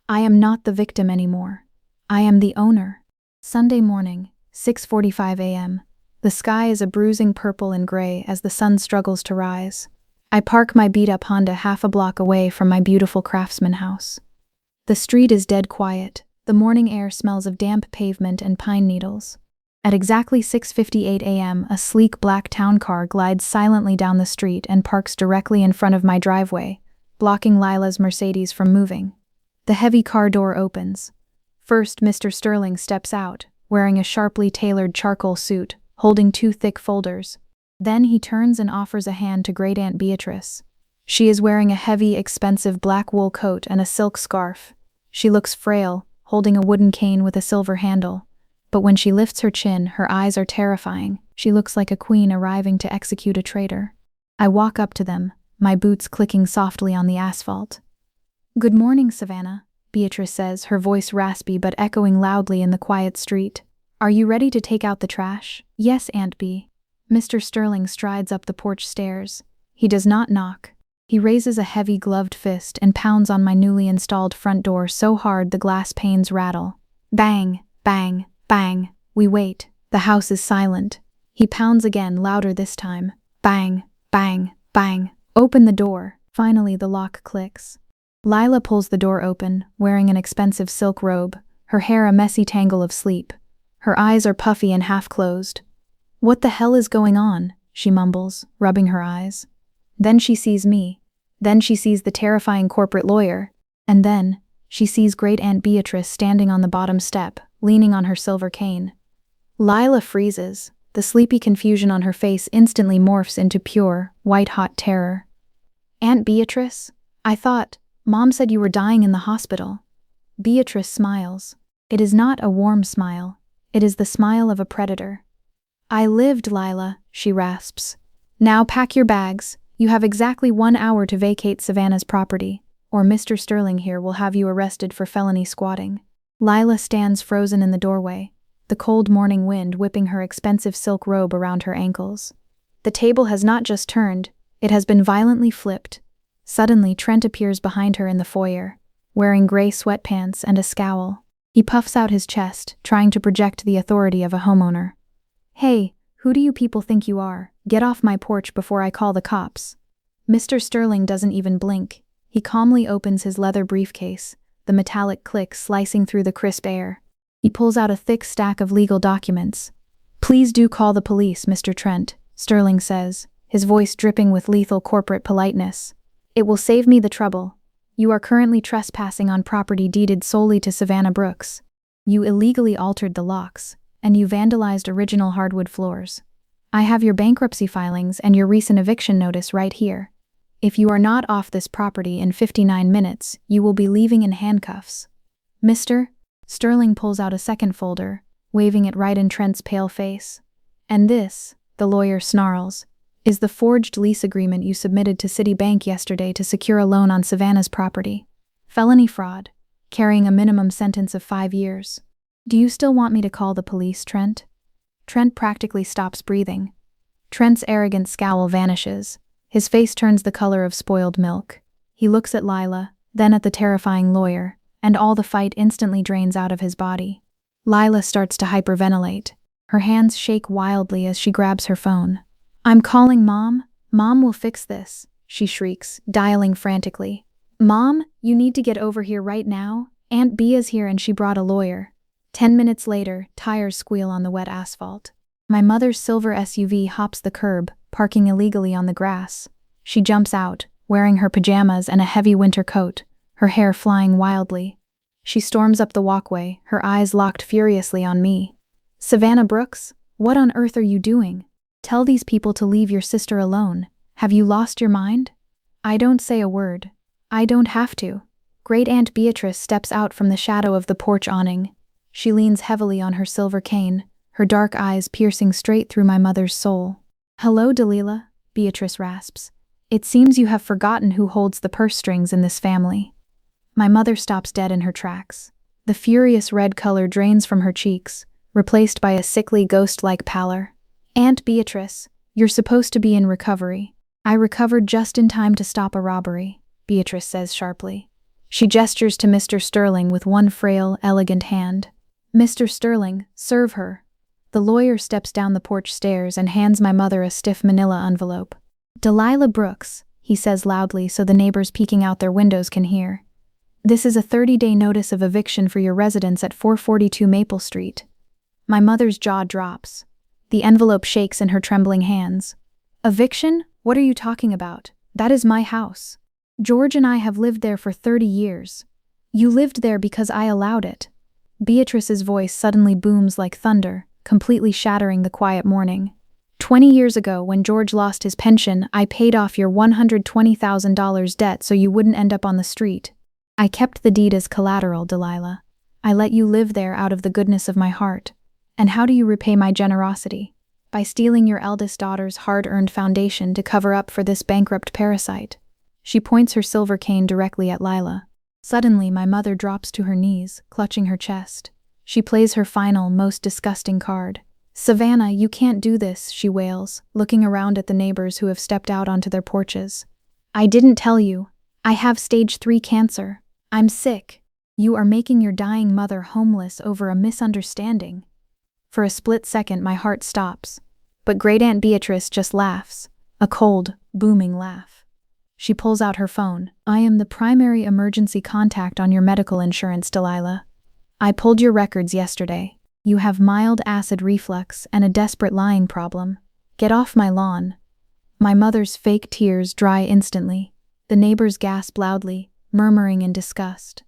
I am not the victim anymore. I am the owner. Sunday morning, 6:45 a.m. The sky is a bruising purple and gray as the sun struggles to rise. I park my beat-up Honda half a block away from my beautiful craftsman house. The street is dead quiet. The morning air smells of damp pavement and pine needles. At exactly 6:58 a.m., a sleek black town car glides silently down the street and parks directly in front of my driveway, blocking Lila's Mercedes from moving. The heavy car door opens. First, Mr. Sterling steps out, wearing a sharply tailored charcoal suit, holding 2 thick folders. Then he turns and offers a hand to Great Aunt Beatrice. She is wearing a heavy, expensive black wool coat and a silk scarf. She looks frail, holding a wooden cane with a silver handle. But when she lifts her chin, her eyes are terrifying. She looks like a queen arriving to execute a traitor. I walk up to them, my boots clicking softly on the asphalt. "Good morning, Savannah," Beatrice says, her voice raspy but echoing loudly in the quiet street. "Are you ready to take out the trash?" "Yes, Aunt B." Mr. Sterling strides up the porch stairs. He does not knock. He raises a heavy gloved fist and pounds on my newly installed front door so hard the glass panes rattle. Bang, bang, bang. We wait. The house is silent. He pounds again, louder this time. Bang, bang, bang. "Open the door." Finally, the lock clicks. Lila pulls the door open, wearing an expensive silk robe, her hair a messy tangle of sleep. Her eyes are puffy and half-closed. "What the hell is going on?" she mumbles, rubbing her eyes. Then she sees me. Then she sees the terrifying corporate lawyer. And then she sees Great Aunt Beatrice standing on the bottom step, leaning on her silver cane. Lila freezes. The sleepy confusion on her face instantly morphs into pure, white-hot terror. "Aunt Beatrice? I thought, Mom said you were dying in the hospital." Beatrice smiles. It is not a warm smile. It is the smile of a predator. "I lived, Lila," she rasps. "Now pack your bags. You have exactly 1 hour to vacate Savannah's property, or Mr. Sterling here will have you arrested for felony squatting." Lila stands frozen in the doorway, the cold morning wind whipping her expensive silk robe around her ankles. The table has not just turned, it has been violently flipped. Suddenly, Trent appears behind her in the foyer, wearing gray sweatpants and a scowl. He puffs out his chest, trying to project the authority of a homeowner. "Hey, who do you people think you are? Get off my porch before I call the cops." Mr. Sterling doesn't even blink. He calmly opens his leather briefcase, the metallic click slicing through the crisp air. He pulls out a thick stack of legal documents. "Please do call the police, Mr. Trent," Sterling says, his voice dripping with lethal corporate politeness. "It will save me the trouble. You are currently trespassing on property deeded solely to Savannah Brooks. You illegally altered the locks, and you vandalized original hardwood floors. I have your bankruptcy filings and your recent eviction notice right here. If you are not off this property in 59 minutes, you will be leaving in handcuffs." "Mr. Sterling pulls out a second folder, waving it right in Trent's pale face. "And this," the lawyer snarls, "is the forged lease agreement you submitted to Citibank yesterday to secure a loan on Savannah's property. Felony fraud, carrying a minimum sentence of 5 years. Do you still want me to call the police, Trent?" Trent practically stops breathing. Trent's arrogant scowl vanishes. His face turns the color of spoiled milk. He looks at Lila, then at the terrifying lawyer, and all the fight instantly drains out of his body. Lila starts to hyperventilate. Her hands shake wildly as she grabs her phone. "I'm calling Mom. Mom will fix this," she shrieks, dialing frantically. "Mom, you need to get over here right now. Aunt Bea's here and she brought a lawyer." 10 minutes later, tires squeal on the wet asphalt. My mother's silver SUV hops the curb, parking illegally on the grass. She jumps out, wearing her pajamas and a heavy winter coat, her hair flying wildly. She storms up the walkway, her eyes locked furiously on me. "Savannah Brooks, what on earth are you doing? Tell these people to leave your sister alone. Have you lost your mind?" I don't say a word. I don't have to. Great Aunt Beatrice steps out from the shadow of the porch awning. She leans heavily on her silver cane, her dark eyes piercing straight through my mother's soul. "Hello, Delilah," Beatrice rasps. "It seems you have forgotten who holds the purse strings in this family." My mother stops dead in her tracks. The furious red color drains from her cheeks, replaced by a sickly ghost-like pallor. "Aunt Beatrice, you're supposed to be in recovery." "I recovered just in time to stop a robbery," Beatrice says sharply. She gestures to Mr. Sterling with one frail, elegant hand. "Mr. Sterling, serve her." The lawyer steps down the porch stairs and hands my mother a stiff manila envelope. Delilah Brooks, he says loudly so the neighbors peeking out their windows can hear. This is a 30-day notice of eviction for your residence at 442 Maple Street. My mother's jaw drops. The envelope shakes in her trembling hands. Eviction? What are you talking about? That is my house. George and I have lived there for 30 years. You lived there because I allowed it. Beatrice's voice suddenly booms like thunder, completely shattering the quiet morning. 20 years ago, when George lost his pension, I paid off your $120,000 debt so you wouldn't end up on the street. I kept the deed as collateral, Delilah. I let you live there out of the goodness of my heart. And how do you repay my generosity? By stealing your eldest daughter's hard-earned foundation to cover up for this bankrupt parasite. She points her silver cane directly at Lila. Suddenly, my mother drops to her knees, clutching her chest. She plays her final, most disgusting card. Savannah, you can't do this, she wails, looking around at the neighbors who have stepped out onto their porches. I didn't tell you. I have stage 3 cancer. I'm sick. You are making your dying mother homeless over a misunderstanding. For a split second, my heart stops. But Great Aunt Beatrice just laughs. A cold, booming laugh. She pulls out her phone. I am the primary emergency contact on your medical insurance, Delilah. I pulled your records yesterday. You have mild acid reflux and a desperate lying problem. Get off my lawn. My mother's fake tears dry instantly. The neighbors gasp loudly, murmuring in disgust.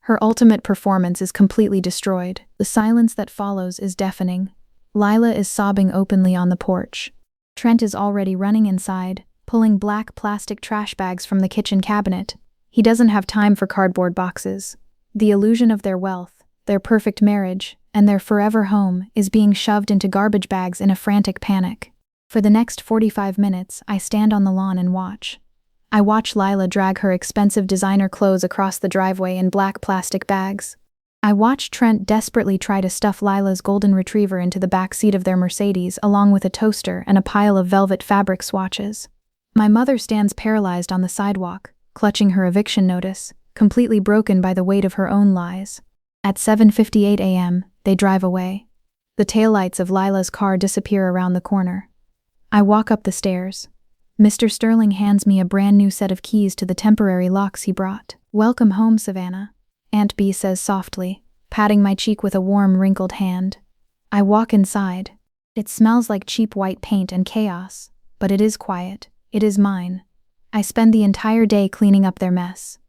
Her ultimate performance is completely destroyed. The silence that follows is deafening. Lila is sobbing openly on the porch. Trent is already running inside, pulling black plastic trash bags from the kitchen cabinet. He doesn't have time for cardboard boxes. The illusion of their wealth, their perfect marriage, and their forever home is being shoved into garbage bags in a frantic panic. For the next 45 minutes, I stand on the lawn and watch. I watch Lila drag her expensive designer clothes across the driveway in black plastic bags. I watch Trent desperately try to stuff Lila's golden retriever into the back seat of their Mercedes along with a toaster and a pile of velvet fabric swatches. My mother stands paralyzed on the sidewalk, clutching her eviction notice, completely broken by the weight of her own lies. At 7:58 a.m., they drive away. The taillights of Lila's car disappear around the corner. I walk up the stairs. Mr. Sterling hands me a brand new set of keys to the temporary locks he brought. Welcome home, Savannah, Aunt B says softly, patting my cheek with a warm, wrinkled hand. I walk inside. It smells like cheap white paint and chaos, but it is quiet. It is mine. I spend the entire day cleaning up their mess.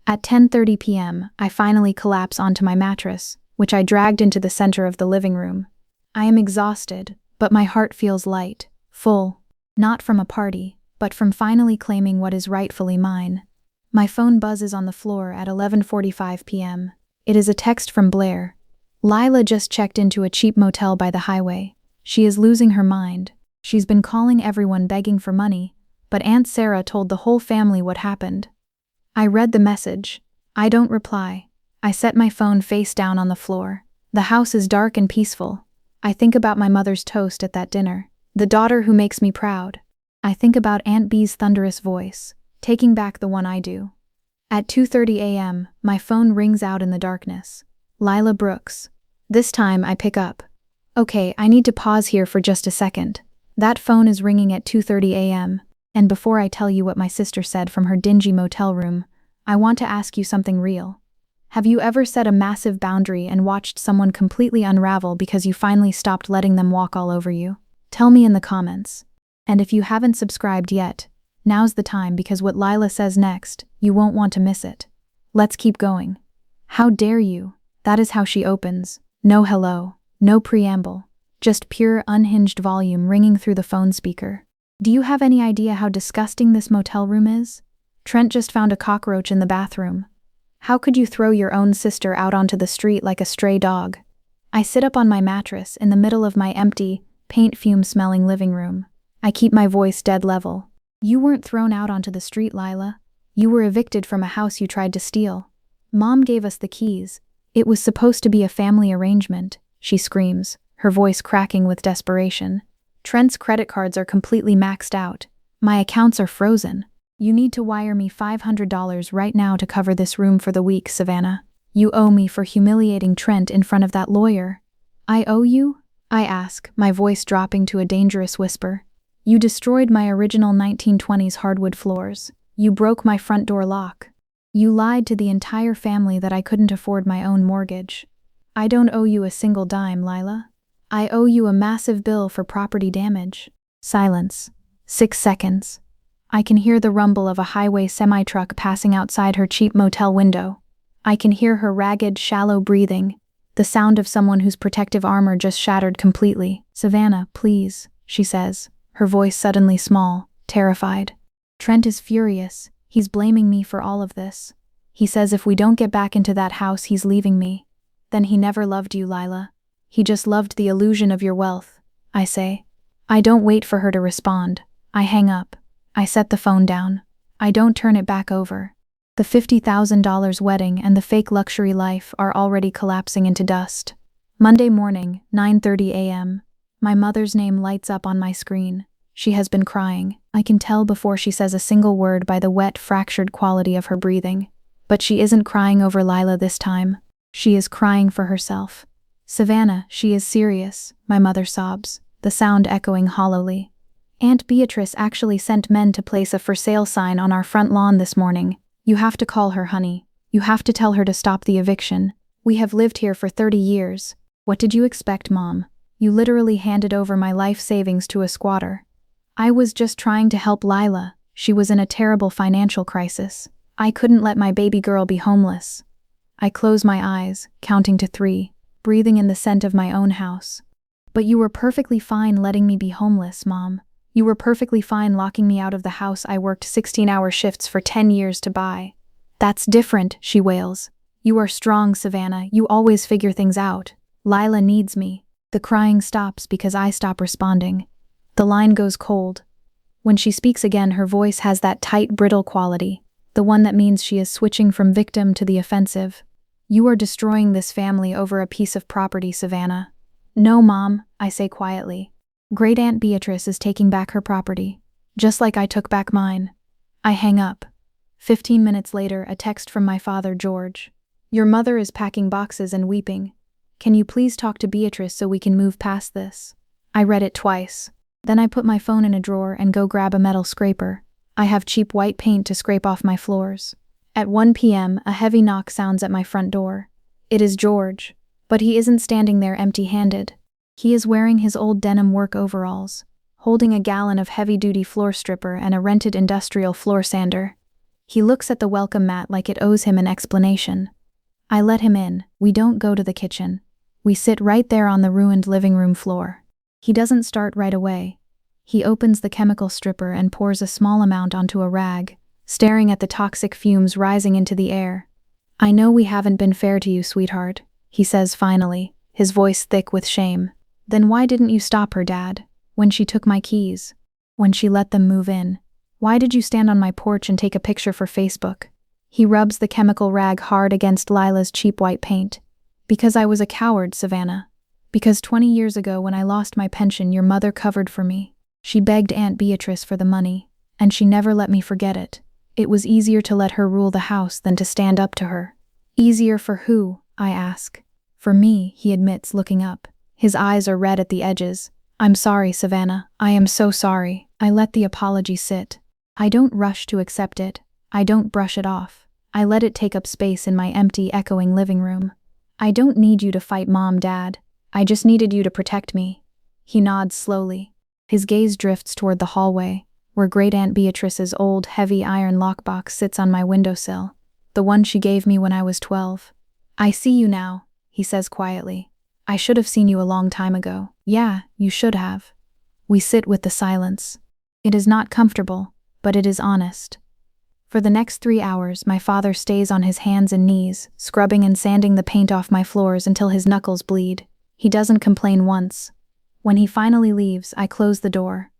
At 10:30 p.m., I finally collapse onto my mattress, which I dragged into the center of the living room. I am exhausted, but my heart feels light, full, not from a party, but from finally claiming what is rightfully mine. My phone buzzes on the floor at 11:45 p.m. It is a text from Blair. Lila just checked into a cheap motel by the highway. She is losing her mind. She's been calling everyone begging for money, but Aunt Sarah told the whole family what happened. I read the message. I don't reply. I set my phone face down on the floor. The house is dark and peaceful. I think about my mother's toast at that dinner, the daughter who makes me proud. I think about Aunt B's thunderous voice, taking back the one I do. At 2:30 a.m., my phone rings out in the darkness. Lila Brooks. This time I pick up. Okay, I need to pause here for just a second. That phone is ringing at 2:30 a.m., and before I tell you what my sister said from her dingy motel room, I want to ask you something real. Have you ever set a massive boundary and watched someone completely unravel because you finally stopped letting them walk all over you? Tell me in the comments. And if you haven't subscribed yet, now's the time because what Lila says next, you won't want to miss it. Let's keep going. How dare you? That is how she opens. No hello, no preamble, just pure unhinged volume ringing through the phone speaker. Do you have any idea how disgusting this motel room is? Trent just found a cockroach in the bathroom. How could you throw your own sister out onto the street like a stray dog? I sit up on my mattress in the middle of my empty, paint fume-smelling living room. I keep my voice dead level. You weren't thrown out onto the street, Lila. You were evicted from a house you tried to steal. Mom gave us the keys. It was supposed to be a family arrangement, she screams, her voice cracking with desperation. Trent's credit cards are completely maxed out. My accounts are frozen. You need to wire me $500 right now to cover this room for the week, Savannah. You owe me for humiliating Trent in front of that lawyer. I owe you? I ask, my voice dropping to a dangerous whisper. You destroyed my original 1920s hardwood floors. You broke my front door lock. You lied to the entire family that I couldn't afford my own mortgage. I don't owe you a single dime, Lila. I owe you a massive bill for property damage. Silence. 6 seconds. I can hear the rumble of a highway semi-truck passing outside her cheap motel window. I can hear her ragged, shallow breathing, the sound of someone whose protective armor just shattered completely. Savannah, please, she says, her voice suddenly small, terrified. Trent is furious. He's blaming me for all of this. He says if we don't get back into that house, he's leaving me. Then he never loved you, Lila. He just loved the illusion of your wealth, I say. I don't wait for her to respond. I hang up. I set the phone down. I don't turn it back over. The $50,000 wedding and the fake luxury life are already collapsing into dust. Monday morning, 9:30 a.m. My mother's name lights up on my screen. She has been crying. I can tell before she says a single word by the wet, fractured quality of her breathing. But she isn't crying over Lila this time. She is crying for herself. Savannah, she is serious, my mother sobs, the sound echoing hollowly. Aunt Beatrice actually sent men to place a for sale sign on our front lawn this morning. You have to call her, honey. You have to tell her to stop the eviction. We have lived here for 30 years. What did you expect, Mom? You literally handed over my life savings to a squatter. I was just trying to help Lila. She was in a terrible financial crisis. I couldn't let my baby girl be homeless. I close my eyes, counting to 3, breathing in the scent of my own house. But you were perfectly fine letting me be homeless, Mom. You were perfectly fine locking me out of the house I worked 16-hour shifts for 10 years to buy. That's different, she wails. You are strong, Savannah. You always figure things out. Lila needs me. The crying stops because I stop responding. The line goes cold. When she speaks again, her voice has that tight, brittle quality, the one that means she is switching from victim to the offensive. You are destroying this family over a piece of property, Savannah. No, Mom, I say quietly. Great Aunt Beatrice is taking back her property, just like I took back mine. I hang up. 15 minutes later, a text from my father, George. Your mother is packing boxes and weeping. Can you please talk to Beatrice so we can move past this? I read it twice. Then I put my phone in a drawer and go grab a metal scraper. I have cheap white paint to scrape off my floors. At 1 p.m., a heavy knock sounds at my front door. It is George, but he isn't standing there empty-handed. He is wearing his old denim work overalls, holding a gallon of heavy-duty floor stripper and a rented industrial floor sander. He looks at the welcome mat like it owes him an explanation. I let him in. We don't go to the kitchen. We sit right there on the ruined living room floor. He doesn't start right away. He opens the chemical stripper and pours a small amount onto a rag, staring at the toxic fumes rising into the air. I know we haven't been fair to you, sweetheart, he says finally, his voice thick with shame. Then why didn't you stop her, Dad? When she took my keys? When she let them move in? Why did you stand on my porch and take a picture for Facebook? He rubs the chemical rag hard against Lila's cheap white paint. Because I was a coward, Savannah. Because 20 years ago when I lost my pension, your mother covered for me. She begged Aunt Beatrice for the money, and she never let me forget it. It was easier to let her rule the house than to stand up to her. Easier for who? I ask. For me, he admits, looking up. His eyes are red at the edges. I'm sorry, Savannah. I am so sorry. I let the apology sit. I don't rush to accept it. I don't brush it off. I let it take up space in my empty, echoing living room. I don't need you to fight Mom, Dad. I just needed you to protect me. He nods slowly. His gaze drifts toward the hallway, where Great Aunt Beatrice's old, heavy iron lockbox sits on my windowsill, the one she gave me when I was 12. I see you now, he says quietly. I should have seen you a long time ago. Yeah, you should have. We sit with the silence. It is not comfortable, but it is honest. For the next 3 hours, my father stays on his hands and knees, scrubbing and sanding the paint off my floors until his knuckles bleed. He doesn't complain once. When he finally leaves, I close the door.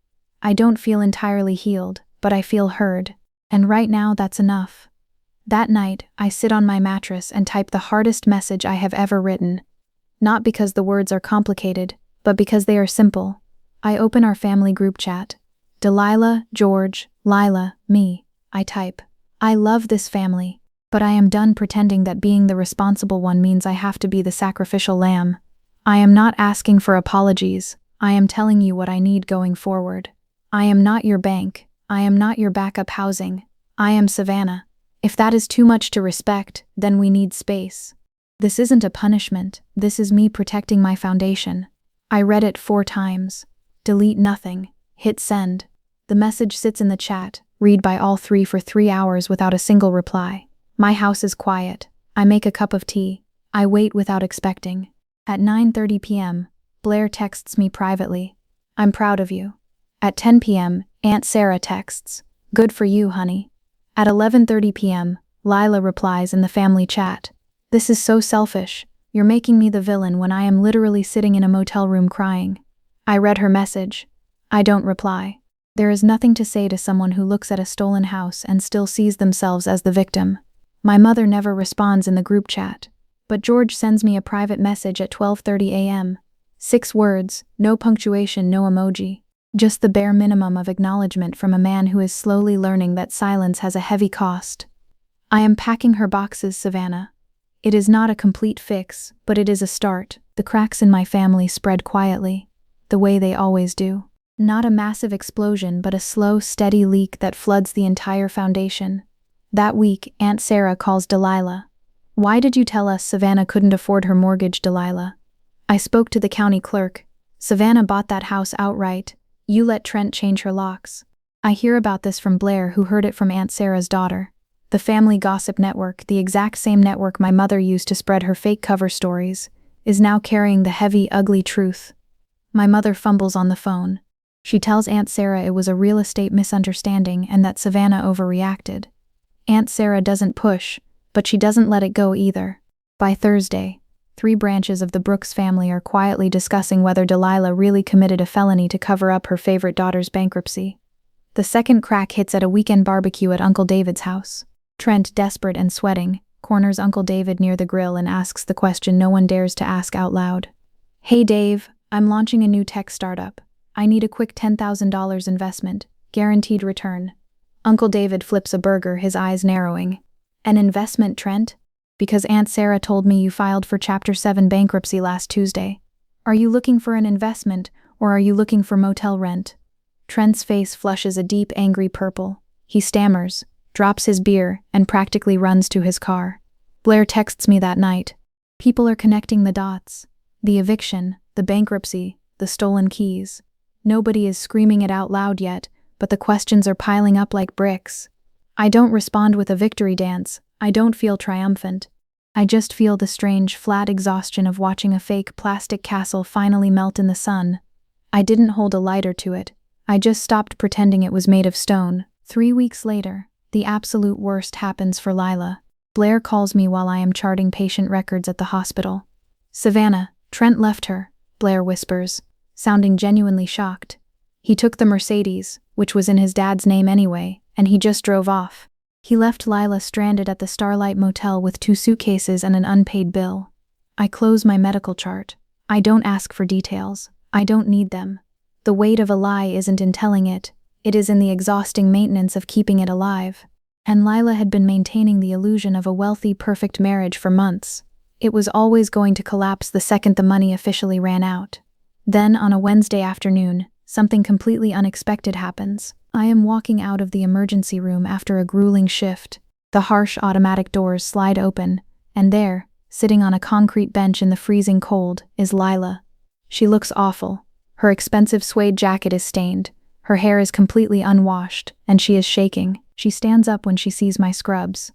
I don't feel entirely healed, but I feel heard. And right now, that's enough. That night, I sit on my mattress and type the hardest message I have ever written. Not because the words are complicated, but because they are simple. I open our family group chat. Delilah, George, Lila, me. I type. I love this family, but I am done pretending that being the responsible one means I have to be the sacrificial lamb. I am not asking for apologies. I am telling you what I need going forward. I am not your bank. I am not your backup housing. I am Savannah. If that is too much to respect, then we need space. This isn't a punishment. This is me protecting my foundation. I read it 4 times. Delete nothing. Hit send. The message sits in the chat, read by all 3 for 3 hours without a single reply. My house is quiet. I make a cup of tea. I wait without expecting. At 9:30 p.m., Blair texts me privately. I'm proud of you. At 10 p.m., Aunt Sarah texts. Good for you, honey. At 11:30 p.m., Lila replies in the family chat. This is so selfish. You're making me the villain when I am literally sitting in a motel room crying. I read her message. I don't reply. There is nothing to say to someone who looks at a stolen house and still sees themselves as the victim. My mother never responds in the group chat. But George sends me a private message at 12:30 a.m. 6 words, no punctuation, no emoji. Just the bare minimum of acknowledgement from a man who is slowly learning that silence has a heavy cost. I am packing her boxes, Savannah. It is not a complete fix, but it is a start. The cracks in my family spread quietly, the way they always do. Not a massive explosion, but a slow, steady leak that floods the entire foundation. That week, Aunt Sarah calls Delilah. Why did you tell us Savannah couldn't afford her mortgage, Delilah? I spoke to the county clerk. Savannah bought that house outright. You let Trent change her locks. I hear about this from Blair, who heard it from Aunt Sarah's daughter. The family gossip network, the exact same network my mother used to spread her fake cover stories, is now carrying the heavy, ugly truth. My mother fumbles on the phone. She tells Aunt Sarah it was a real estate misunderstanding and that Savannah overreacted. Aunt Sarah doesn't push, but she doesn't let it go either. By Thursday, 3 branches of the Brooks family are quietly discussing whether Delilah really committed a felony to cover up her favorite daughter's bankruptcy. The second crack hits at a weekend barbecue at Uncle David's house. Trent, desperate and sweating, corners Uncle David near the grill and asks the question no one dares to ask out loud. Hey Dave, I'm launching a new tech startup. I need a quick $10,000 investment, guaranteed return. Uncle David flips a burger, his eyes narrowing. An investment, Trent? Because Aunt Sarah told me you filed for Chapter 7 bankruptcy last Tuesday. Are you looking for an investment, or are you looking for motel rent? Trent's face flushes a deep, angry purple. He stammers, drops his beer, and practically runs to his car. Blair texts me that night. People are connecting the dots. The eviction, the bankruptcy, the stolen keys. Nobody is screaming it out loud yet, but the questions are piling up like bricks. I don't respond with a victory dance. I don't feel triumphant. I just feel the strange, flat exhaustion of watching a fake plastic castle finally melt in the sun. I didn't hold a lighter to it. I just stopped pretending it was made of stone. 3 weeks later, the absolute worst happens for Lila. Blair calls me while I am charting patient records at the hospital. Savannah, Trent left her, Blair whispers, sounding genuinely shocked. He took the Mercedes, which was in his dad's name anyway, and he just drove off. He left Lila stranded at the Starlight Motel with 2 suitcases and an unpaid bill. I close my medical chart. I don't ask for details. I don't need them. The weight of a lie isn't in telling it. It is in the exhausting maintenance of keeping it alive. And Lila had been maintaining the illusion of a wealthy, perfect marriage for months. It was always going to collapse the second the money officially ran out. Then, on a Wednesday afternoon, something completely unexpected happens. I am walking out of the emergency room after a grueling shift. The harsh automatic doors slide open, and there, sitting on a concrete bench in the freezing cold, is Lila. She looks awful. Her expensive suede jacket is stained. Her hair is completely unwashed, and she is shaking. She stands up when she sees my scrubs.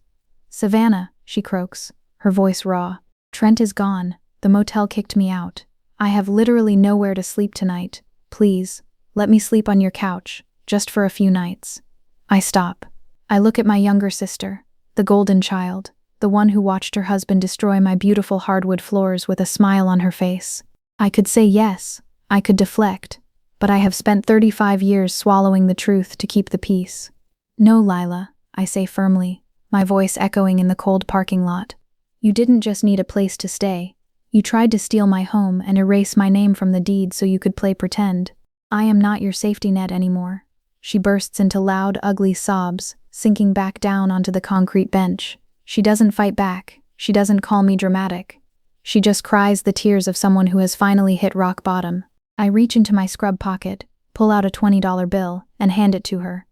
Savannah, she croaks, her voice raw. Trent is gone. The motel kicked me out. I have literally nowhere to sleep tonight. Please, let me sleep on your couch, just for a few nights. I stop. I look at my younger sister, the golden child, the one who watched her husband destroy my beautiful hardwood floors with a smile on her face. I could say yes, I could deflect, but I have spent 35 years swallowing the truth to keep the peace. No, Lila, I say firmly, my voice echoing in the cold parking lot. You didn't just need a place to stay. You tried to steal my home and erase my name from the deed so you could play pretend. I am not your safety net anymore. She bursts into loud, ugly sobs, sinking back down onto the concrete bench. She doesn't fight back. She doesn't call me dramatic. She just cries the tears of someone who has finally hit rock bottom. I reach into my scrub pocket, pull out a $20 bill, and hand it to her.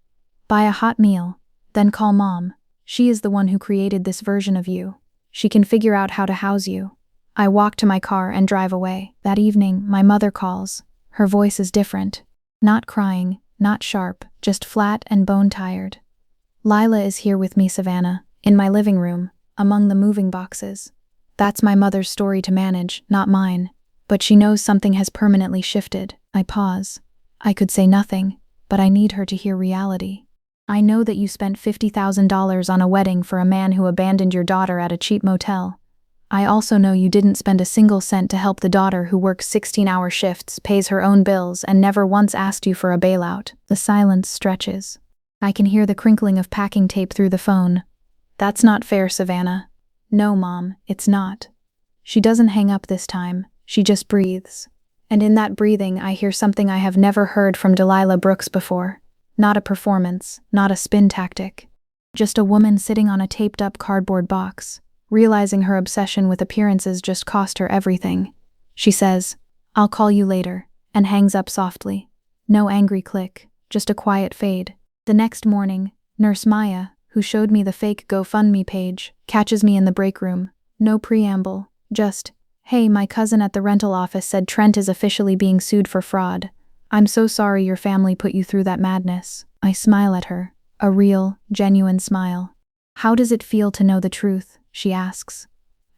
Buy a hot meal, then call Mom. She is the one who created this version of you. She can figure out how to house you. I walk to my car and drive away. That evening, my mother calls. Her voice is different. Not crying, not sharp, just flat and bone-tired. Lila is here with me, Savannah, in my living room, among the moving boxes. That's my mother's story to manage, not mine. But she knows something has permanently shifted. I pause. I could say nothing, but I need her to hear reality. I know that you spent $50,000 on a wedding for a man who abandoned your daughter at a cheap motel. I also know you didn't spend a single cent to help the daughter who works 16-hour shifts, pays her own bills, and never once asked you for a bailout. The silence stretches. I can hear the crinkling of packing tape through the phone. That's not fair, Savannah. No, Mom, it's not. She doesn't hang up this time. She just breathes. And in that breathing, I hear something I have never heard from Delilah Brooks before. Not a performance, not a spin tactic. Just a woman sitting on a taped-up cardboard box, realizing her obsession with appearances just cost her everything. She says, "I'll call you later," and hangs up softly. No angry click, just a quiet fade. The next morning, Nurse Maya, who showed me the fake GoFundMe page, catches me in the break room. No preamble, just, "Hey, my cousin at the rental office said Trent is officially being sued for fraud. I'm so sorry your family put you through that madness." I smile at her, a real, genuine smile. "How does it feel to know the truth?" she asks.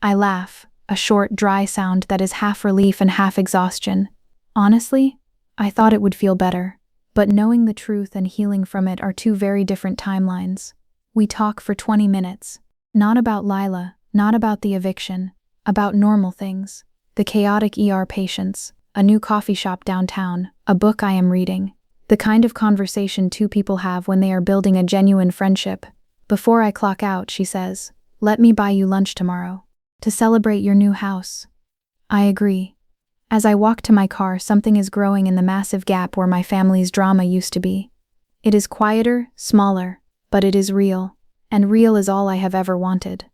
I laugh, a short, dry sound that is half relief and half exhaustion. Honestly, I thought it would feel better. But knowing the truth and healing from it are two very different timelines. We talk for 20 minutes. Not about Lila, not about the eviction, about normal things. The chaotic ER patients, a new coffee shop downtown, a book I am reading. The kind of conversation two people have when they are building a genuine friendship. Before I clock out, she says, "Let me buy you lunch tomorrow. To celebrate your new house." I agree. As I walk to my car, something is growing in the massive gap where my family's drama used to be. It is quieter, smaller, but it is real. And real is all I have ever wanted.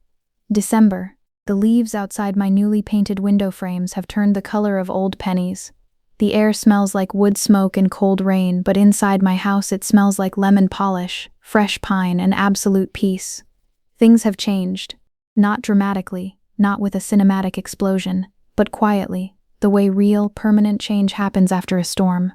December. The leaves outside my newly painted window frames have turned the color of old pennies. The air smells like wood smoke and cold rain, but inside my house it smells like lemon polish, fresh pine, and absolute peace. Things have changed. Not dramatically, not with a cinematic explosion, but quietly, the way real, permanent change happens after a storm.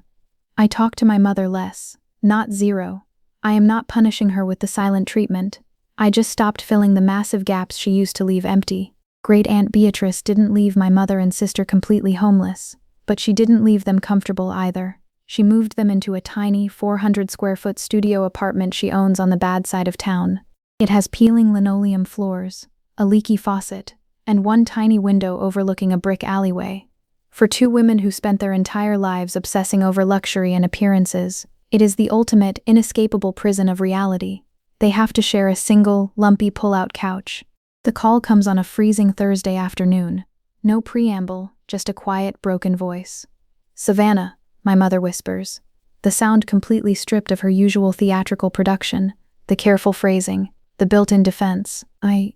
I talk to my mother less, not zero. I am not punishing her with the silent treatment. I just stopped filling the massive gaps she used to leave empty. Great Aunt Beatrice didn't leave my mother and sister completely homeless, but she didn't leave them comfortable either. She moved them into a tiny 400-square-foot studio apartment she owns on the bad side of town. It has peeling linoleum floors, a leaky faucet, and one tiny window overlooking a brick alleyway. For two women who spent their entire lives obsessing over luxury and appearances, it is the ultimate, inescapable prison of reality. They have to share a single, lumpy pull-out couch. The call comes on a freezing Thursday afternoon. No preamble, just a quiet, broken voice. "Savannah," my mother whispers, the sound completely stripped of her usual theatrical production, the careful phrasing, the built-in defense. I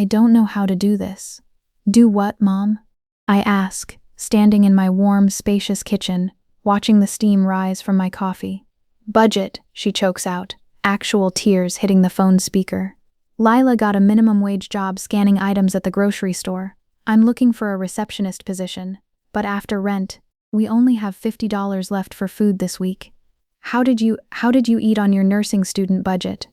don't know how to do this." "Do what, Mom?" I ask, standing in my warm, spacious kitchen, watching the steam rise from my coffee. "Budget," she chokes out, actual tears hitting the phone speaker. "Lila got a minimum wage job scanning items at the grocery store. I'm looking for a receptionist position, but after rent, we only have $50 left for food this week. How did you eat on your nursing student budget?"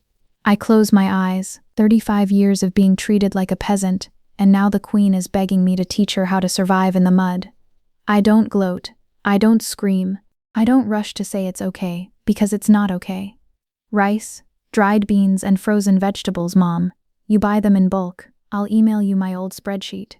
I close my eyes, 35 years of being treated like a peasant, and now the queen is begging me to teach her how to survive in the mud. I don't gloat. I don't scream. I don't rush to say it's okay, because it's not okay. "Rice, dried beans, and frozen vegetables, Mom. You buy them in bulk. I'll email you my old spreadsheet."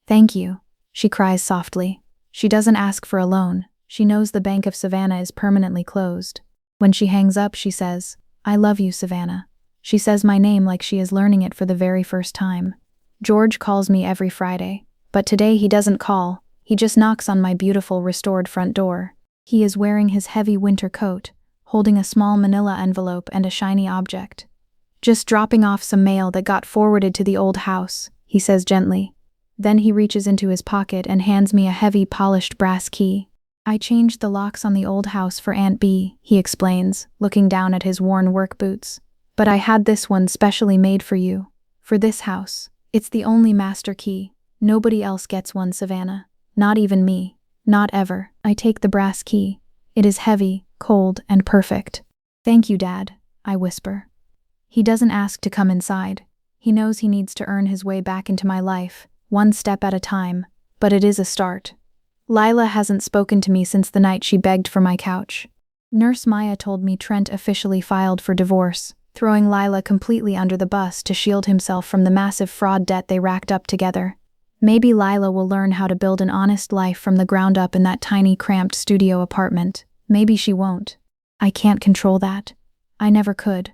"Thank you," she cries softly. She doesn't ask for a loan. She knows the Bank of Savannah is permanently closed. When she hangs up, she says, "I love you, Savannah." She says my name like she is learning it for the very first time. George calls me every Friday, but today he doesn't call. He just knocks on my beautiful, restored front door. He is wearing his heavy winter coat, holding a small manila envelope and a shiny object. "Just dropping off some mail that got forwarded to the old house," he says gently. Then he reaches into his pocket and hands me a heavy, polished brass key. I changed the locks on the old house for Aunt B, he explains, looking down at his worn work boots. But I had this one specially made for you. For this house. It's the only master key. Nobody else gets one, Savannah. Not even me. Not ever. I take the brass key. It is heavy, cold, and perfect. Thank you, Dad, I whisper. He doesn't ask to come inside. He knows he needs to earn his way back into my life, one step at a time, but it is a start. Lila hasn't spoken to me since the night she begged for my couch. Nurse Maya told me Trent officially filed for divorce, throwing Lila completely under the bus to shield himself from the massive fraud debt they racked up together. Maybe Lila will learn how to build an honest life from the ground up in that tiny, cramped studio apartment. Maybe she won't. I can't control that. I never could.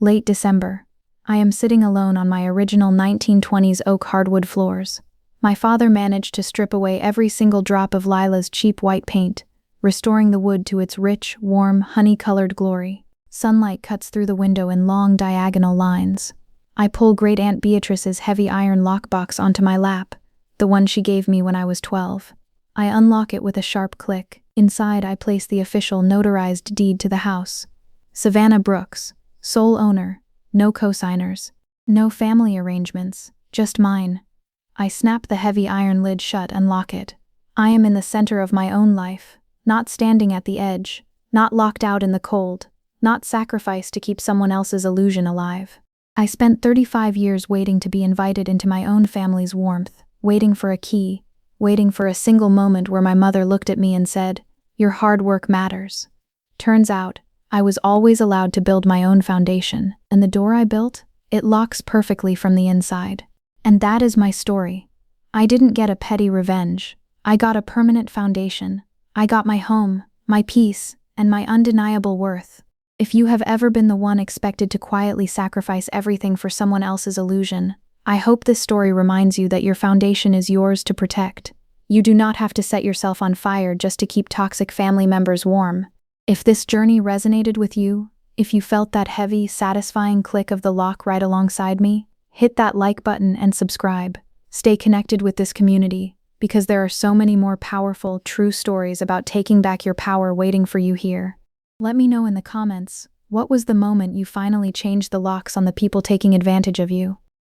Late December. I am sitting alone on my original 1920s oak hardwood floors. My father managed to strip away every single drop of Lila's cheap white paint, restoring the wood to its rich, warm, honey-colored glory. Sunlight cuts through the window in long diagonal lines. I pull Great Aunt Beatrice's heavy iron lockbox onto my lap, the one she gave me when I was 12. I unlock it with a sharp click. Inside, I place the official notarized deed to the house. Savannah Brooks, sole owner, no co-signers, no family arrangements, just mine. I snap the heavy iron lid shut and lock it. I am in the center of my own life, not standing at the edge, not locked out in the cold, not sacrificed to keep someone else's illusion alive. I spent 35 years waiting to be invited into my own family's warmth, waiting for a key, waiting for a single moment where my mother looked at me and said, "Your hard work matters." Turns out, I was always allowed to build my own foundation, and the door I built, it locks perfectly from the inside. And that is my story. I didn't get a petty revenge. I got a permanent foundation. I got my home, my peace, and my undeniable worth. If you have ever been the one expected to quietly sacrifice everything for someone else's illusion, I hope this story reminds you that your foundation is yours to protect. You do not have to set yourself on fire just to keep toxic family members warm. If this journey resonated with you, if you felt that heavy, satisfying click of the lock right alongside me, hit that like button and subscribe. Stay connected with this community, because there are so many more powerful, true stories about taking back your power waiting for you here. Let me know in the comments, what was the moment you finally changed the locks on the people taking advantage of you?